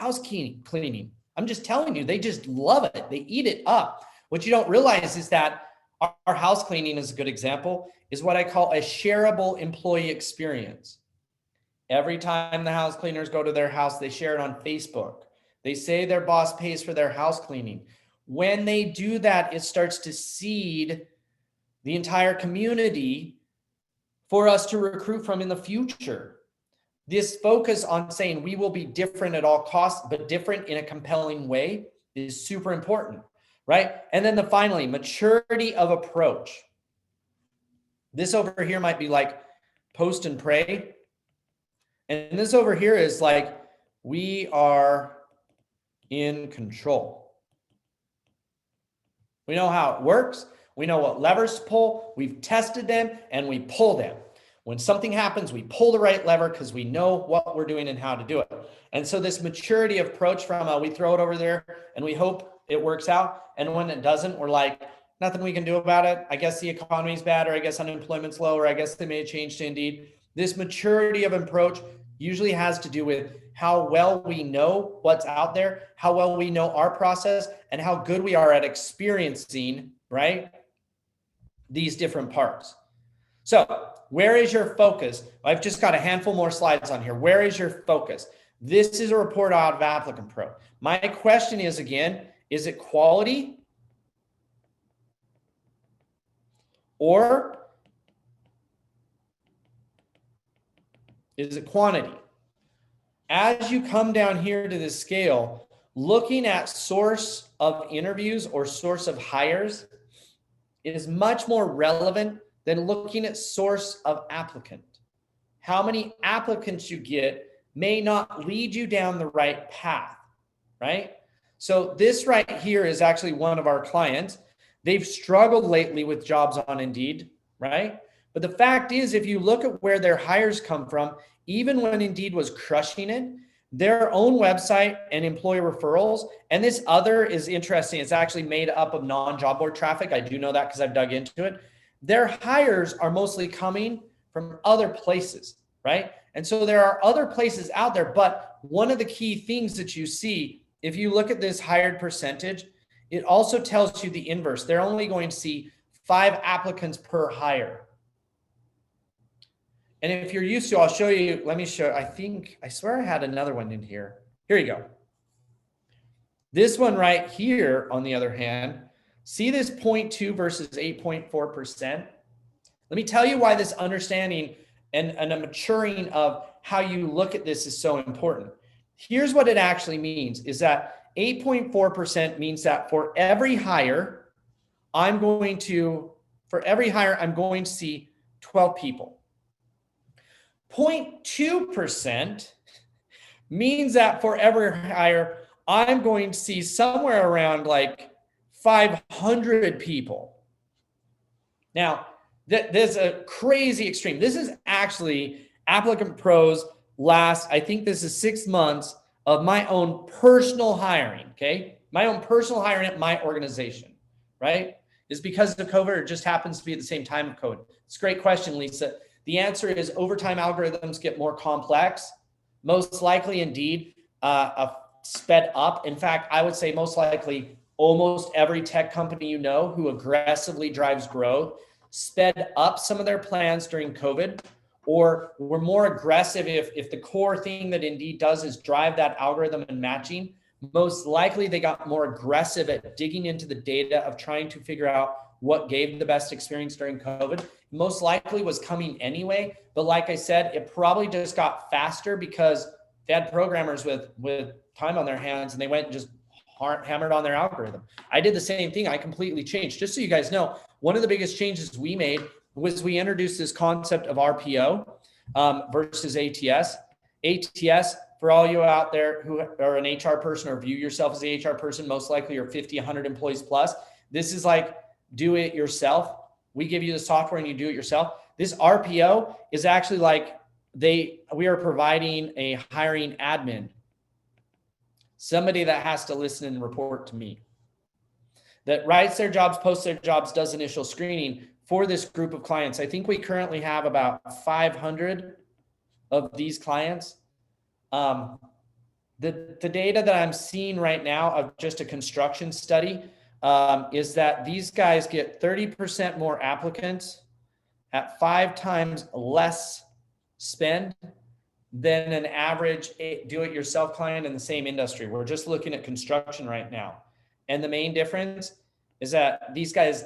A: cleaning. I'm just telling you, they just love it. They eat it up. What you don't realize is that our house cleaning is a good example, is what I call a shareable employee experience. Every time the house cleaners go to their house, they share it on Facebook. They say their boss pays for their house cleaning. When they do that, it starts to seed the entire community for us to recruit from in the future. This focus on saying we will be different at all costs, but different in a compelling way is super important, right? And then finally, maturity of approach. This over here might be like post and pray. And this over here is like, we are in control. We know how it works. We know what levers to pull. We've tested them and we pull them. When something happens, we pull the right lever because we know what we're doing and how to do it. And so this maturity approach from we throw it over there and we hope it works out. And when it doesn't, we're like, nothing we can do about it. I guess the economy's bad, or I guess unemployment's low, or I guess they made a change to Indeed. This maturity of approach usually has to do with how well we know what's out there, how well we know our process, and how good we are at experiencing, right, these different parts. So where is your focus? I've just got a handful more slides on here. Where is your focus? This is a report out of Applicant Pro. My question is, again, is it quality or is it quantity? As you come down here to this scale, looking at source of interviews or source of hires, is much more relevant than looking at source of applicant. How many applicants you get may not lead you down the right path, right? So this right here is actually one of our clients. They've struggled lately with jobs on Indeed, right? But the fact is, if you look at where their hires come from, even when Indeed was crushing it, their own website and employee referrals, and this other is interesting. It's actually made up of non-job board traffic. I do know that because I've dug into it. Their hires are mostly coming from other places, right? And so there are other places out there, but one of the key things that you see, if you look at this hired percentage, it also tells you the inverse. They're only going to see 5 applicants per hire. And if you're used to, I'll show you, let me show, I swear I had another one in here. Here you go. This one right here, on the other hand, see this 0.2 versus 8.4%? Let me tell you why this understanding and a maturing of how you look at this is so important. Here's what it actually means, is that 8.4% means that for every hire, I'm going to see 12 people. 0.2% means that for every hire, I'm going to see somewhere around like 500 people. Now, there's a crazy extreme. This is actually Applicant Pro's last, I think this is 6 months of my own personal hiring, okay? My own personal hiring at my organization, right? Is because of COVID, or it just happens to be at the same time of COVID? It's a great question, Lisa. The answer is over time, algorithms get more complex. Most likely, indeed, sped up. In fact, I would say most likely almost every tech company you know who aggressively drives growth sped up some of their plans during COVID, or were more aggressive if the core thing that Indeed does is drive that algorithm and matching. Most likely they got more aggressive at digging into the data of trying to figure out what gave the best experience during COVID. Most likely was coming anyway, but like I said, it probably just got faster because they had programmers with time on their hands and they went and just hammered on their algorithm. I did the same thing. I completely changed. Just so you guys know, one of the biggest changes we made was we introduced this concept of RPO versus ATS. ATS, for all you out there who are an HR person or view yourself as an HR person, most likely you're 50, 100 employees plus. This is like do it yourself. We give you the software and you do it yourself. This RPO is actually like we are providing a hiring admin, somebody that has to listen and report to me, that writes their jobs, posts their jobs, does initial screening for this group of clients. I think we currently have about 500 of these clients. The data that I'm seeing right now of just a construction study is that these guys get 30% more applicants at 5 times less spend than an average do-it-yourself client in the same industry. We're just looking at construction right now. And the main difference is that these guys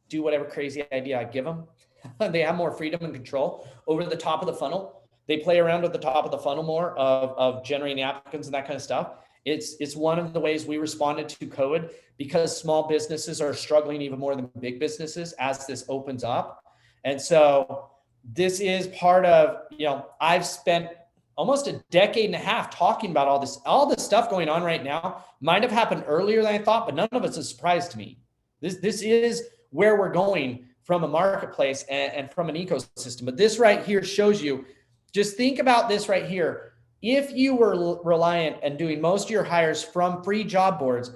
A: do whatever crazy idea I give them. They have more freedom and control over the top of the funnel. They play around with the top of the funnel more of generating applicants and that kind of stuff. It's one of the ways we responded to COVID, because small businesses are struggling even more than big businesses as this opens up. And so this is part of, I've spent almost a decade and a half talking about all this stuff going on right now. Might have happened earlier than I thought, but none of it's a surprise to me. This is where we're going from a marketplace and from an ecosystem. But this right here shows you, just think about this right here. If you were reliant and doing most of your hires from free job boards,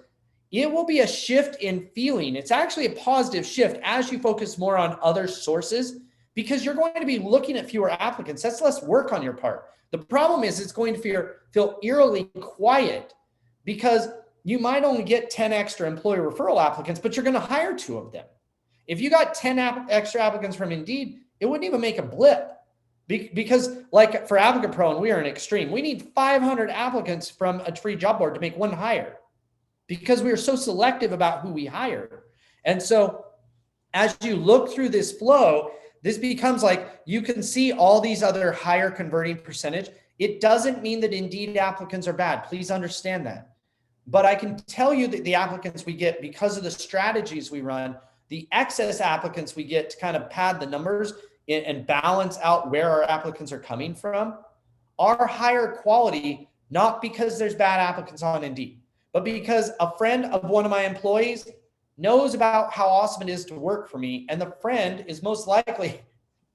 A: it will be a shift in feeling. It's actually a positive shift as you focus more on other sources, because you're going to be looking at fewer applicants. That's less work on your part. The problem is it's going to feel eerily quiet, because you might only get 10 extra employee referral applicants, but you're going to hire 2 of them. If you got 10 extra applicants from Indeed, it wouldn't even make a blip. Because like for Applicant Pro, and we are an extreme, we need 500 applicants from a free job board to make 1 hire, because we are so selective about who we hire. And so as you look through this flow, this becomes like, you can see all these other higher converting percentage. It doesn't mean that Indeed applicants are bad. Please understand that. But I can tell you that the applicants we get, because of the strategies we run, The excess applicants we get to kind of pad the numbers and balance out where our applicants are coming from are higher quality, not because there's bad applicants on Indeed, but because a friend of one of my employees knows about how awesome it is to work for me. And the friend is most likely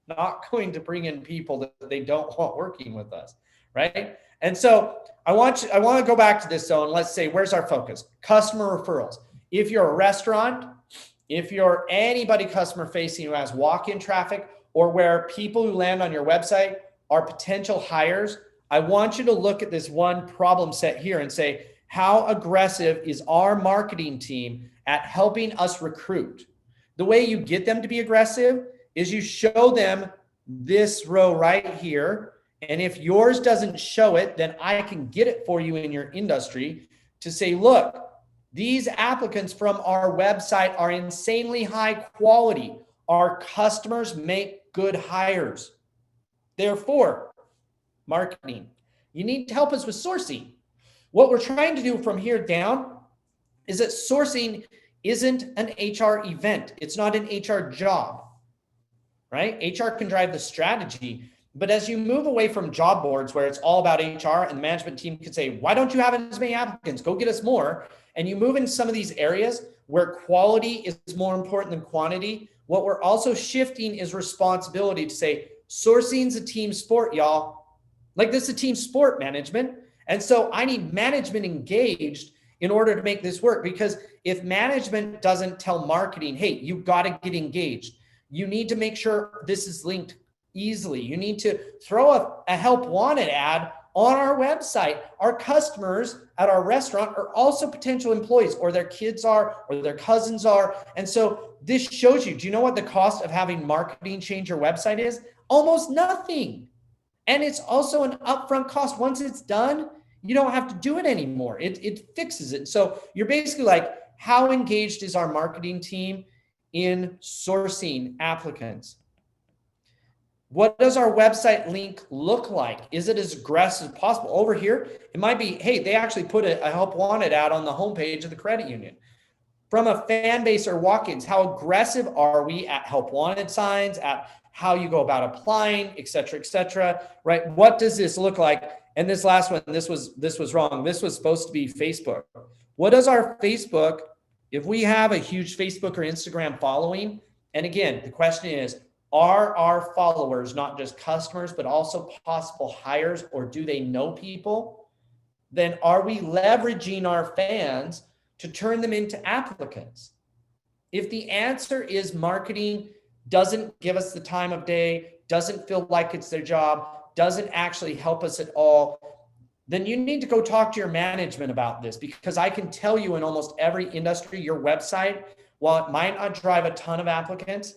A: not going to bring in people that they don't want working with us, right? And so I want to go back to this zone. Let's say, where's our focus? Customer referrals. If you're a restaurant, if you're anybody customer facing who has walk-in traffic, or where people who land on your website are potential hires, I want you to look at this one problem set here and say, how aggressive is our marketing team at helping us recruit? The way you get them to be aggressive is you show them this row right here. And if yours doesn't show it, then I can get it for you in your industry to say, look, these applicants from our website are insanely high quality. Our customers make good hires. Therefore, marketing, you need to help us with sourcing. What we're trying to do from here down is that sourcing isn't an HR event. It's not an HR job, right? HR can drive the strategy, but as you move away from job boards where it's all about HR and the management team could say, why don't you have as many applicants? Go get us more. And you move in some of these areas where quality is more important than quantity. What we're also shifting is responsibility to say, sourcing's a team sport, y'all. Like, this is a team sport, management. And so I need management engaged in order to make this work, because if management doesn't tell marketing, hey, you've got to get engaged, you need to make sure this is linked easily. You need to throw a help wanted ad on our website. Our customers at our restaurant are also potential employees, or their kids are, or their cousins are. And so this shows you, do you know what the cost of having marketing change your website is? Almost nothing. And it's also an upfront cost. Once it's done, you don't have to do it anymore. It fixes it. So you're basically like, how engaged is our marketing team in sourcing applicants? What does our website link look like? Is it as aggressive as possible? Over here, it might be, hey, they actually put a help wanted ad on the homepage of the credit union. From a fan base or walk-ins, how aggressive are we at help wanted signs, at how you go about applying, et cetera, right? What does this look like? And this last one, this was wrong. This was supposed to be Facebook. What does our Facebook, if we have a huge Facebook or Instagram following, and again, the question is, are our followers not just customers, but also possible hires, or do they know people? Then are we leveraging our fans to turn them into applicants? If the answer is marketing doesn't give us the time of day, doesn't feel like it's their job, doesn't actually help us at all, then you need to go talk to your management about this, because I can tell you in almost every industry, your website, while it might not drive a ton of applicants,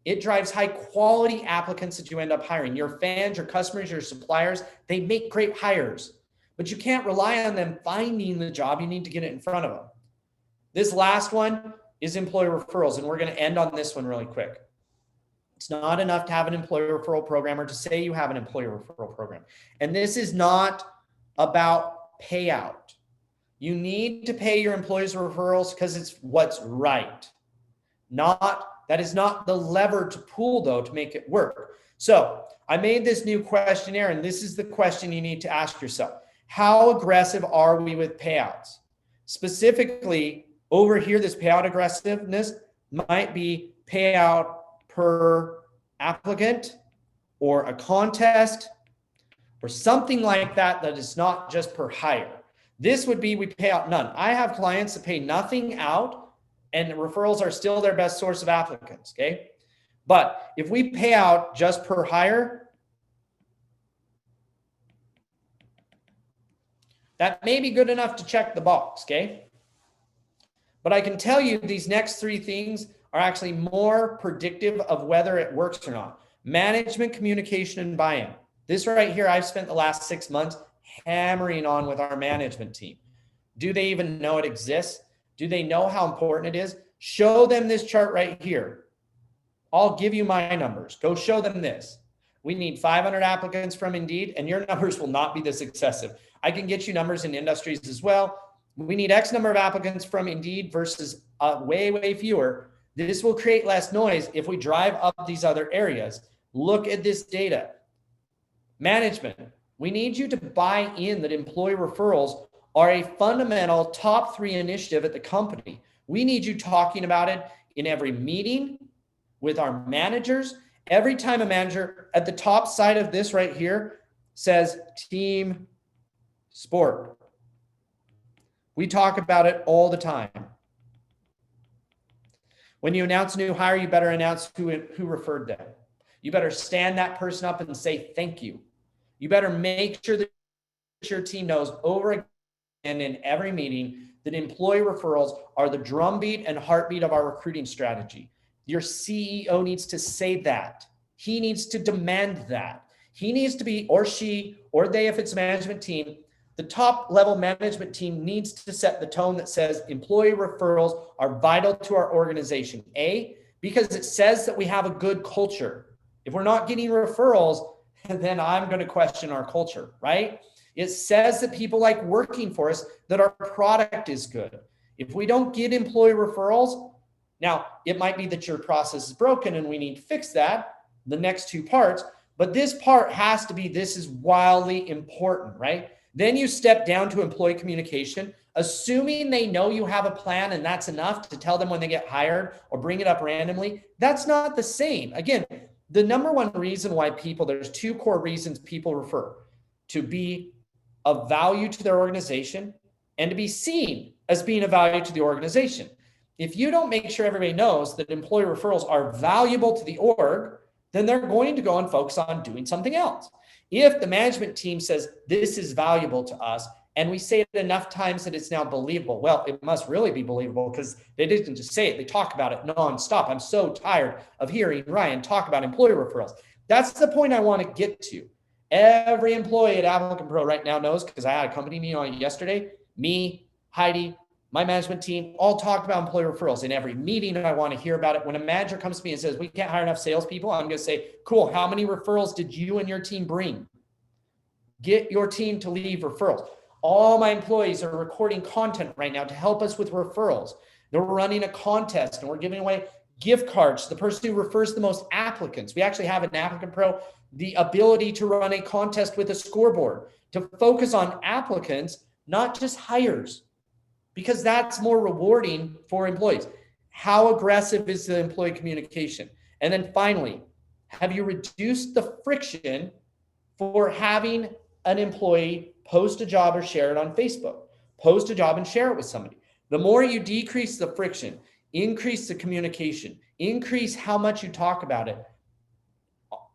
A: it drives high quality applicants that you end up hiring. Your fans, your customers, your suppliers, they make great hires, but you can't rely on them finding the job. You need to get it in front of them. This last one is employee referrals, and we're going to end on this one really quick. It's not enough to have an employee referral program or to say you have an employee referral program. And this is not about payout. You need to pay your employees referrals because it's what's right. That is not the lever to pull, though, to make it work. So I made this new questionnaire, and this is the question you need to ask yourself. How aggressive are we with payouts? Specifically, over here, this payout aggressiveness might be payout per applicant or a contest or something like that, that is not just per hire. This would be we pay out none. I have clients that pay nothing out, and referrals are still their best source of applicants, okay? But if we pay out just per hire, that may be good enough to check the box, okay? But I can tell you these next three things are actually more predictive of whether it works or not. Management, communication, and buy-in. This right here, I've spent the last 6 months hammering on with our management team. Do they even know it exists? Do they know how important it is? Show them this chart right here. I'll give you my numbers. Go show them this. We need 500 applicants from Indeed, and your numbers will not be this excessive. I can get you numbers in industries as well. We need X number of applicants from Indeed versus way, way fewer. This will create less noise if we drive up these other areas. Look at this data. Management, we need you to buy in that employee referrals are a fundamental top 3 initiative at the company. We need you talking about it in every meeting with our managers. Every time a manager at the top side of this right here says team sport, we talk about it all the time. When you announce a new hire, you better announce who referred them. You better stand that person up and say thank you. You better make sure that your team knows over again in every meeting that employee referrals are the drumbeat and heartbeat of our recruiting strategy. Your CEO needs to say that. He needs to demand that. He needs to be, or she, or they, if it's a management team, the top level management team needs to set the tone that says employee referrals are vital to our organization. Because it says that we have a good culture. If we're not getting referrals, then I'm going to question our culture, right? It says that people like working for us, that our product is good. If we don't get employee referrals, now it might be that your process is broken and we need to fix that, the next 2 parts, but this part has to be, this is wildly important, right? Then you step down to employee communication, assuming they know you have a plan and that's enough to tell them when they get hired or bring it up randomly. That's not the same. Again, the number one reason why there's 2 core reasons people refer: to be of value to their organization and to be seen as being of value to the organization. If you don't make sure everybody knows that employee referrals are valuable to the org, then they're going to go and focus on doing something else. If the management team says this is valuable to us, and we say it enough times that it's now believable, well, it must really be believable because they didn't just say it, they talk about it nonstop. I'm so tired of hearing Ryan talk about employee referrals. That's the point I want to get to. Every employee at Applicant Pro right now knows, because I had a company meeting on it yesterday, me, Heidi, my management team, all talked about employee referrals. In every meeting, I want to hear about it. When a manager comes to me and says, we can't hire enough salespeople, I'm going to say, cool, how many referrals did you and your team bring? Get your team to leave referrals. All my employees are recording content right now to help us with referrals. They're running a contest and we're giving away gift cards to the person who refers the most applicants. We actually have in Applicant Pro the ability to run a contest with a scoreboard to focus on applicants, not just hires, because that's more rewarding for employees. How aggressive is the employee communication? And then finally, have you reduced the friction for having an employee post a job or share it on Facebook? Post a job and share it with somebody. The more you decrease the friction, increase the communication, increase how much you talk about it,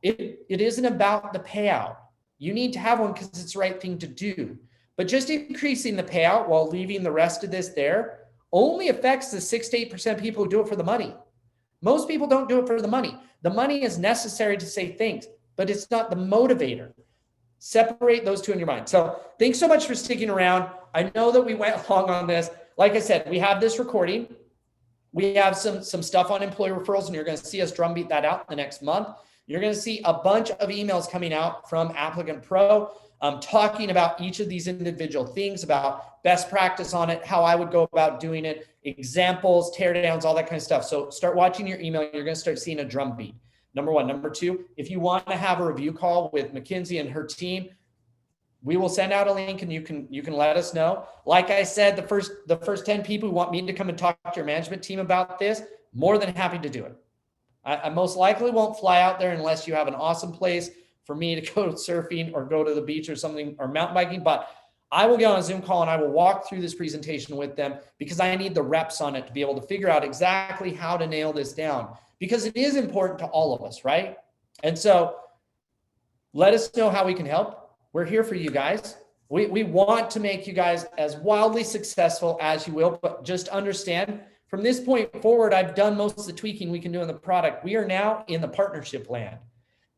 A: it isn't about the payout. You need to have one because it's the right thing to do. But just increasing the payout while leaving the rest of this there only affects the 6 to 8% people who do it for the money. Most people don't do it for the money. The money is necessary to say thanks, but it's not the motivator. Separate those 2 in your mind. So thanks so much for sticking around. I know that we went long on this. Like I said, we have this recording. We have some stuff on employee referrals, and you're going to see us drumbeat that out in the next month. You're going to see a bunch of emails coming out from Applicant Pro talking about each of these individual things, about best practice on it, how I would go about doing it, examples, teardowns, all that kind of stuff. So start watching your email. You're going to start seeing a drumbeat. Number 1. Number 2, if you want to have a review call with Mackenzie and her team, we will send out a link and you can let us know. Like I said, the first 10 people who want me to come and talk to your management team about this, more than happy to do it. I most likely won't fly out there unless you have an awesome place for me to go surfing or go to the beach or something, or mountain biking, but I will get on a Zoom call and I will walk through this presentation with them because I need the reps on it to be able to figure out exactly how to nail this down, because it is important to all of us, right? And so let us know how we can help. We're here for you guys. We want to make you guys as wildly successful as you will, but just understand from this point forward, I've done most of the tweaking we can do in the product. We are now in the partnership land.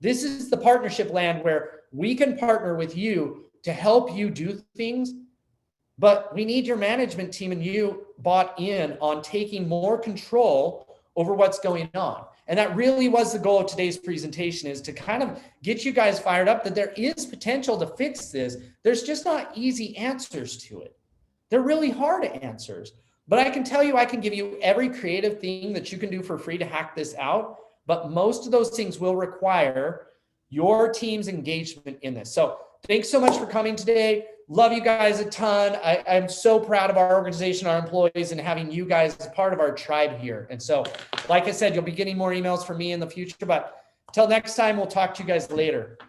A: This is the partnership land where we can partner with you to help you do things, but we need your management team and you bought in on taking more control over what's going on. And that really was the goal of today's presentation, is to kind of get you guys fired up that there is potential to fix this. There's just not easy answers to it. They're really hard answers. But I can tell you, I can give you every creative thing that you can do for free to hack this out. But most of those things will require your team's engagement in this. So thanks so much for coming today. Love you guys a ton. I'm so proud of our organization, our employees, and having you guys as part of our tribe here. And so, like I said, you'll be getting more emails from me in the future. But until next time, we'll talk to you guys later.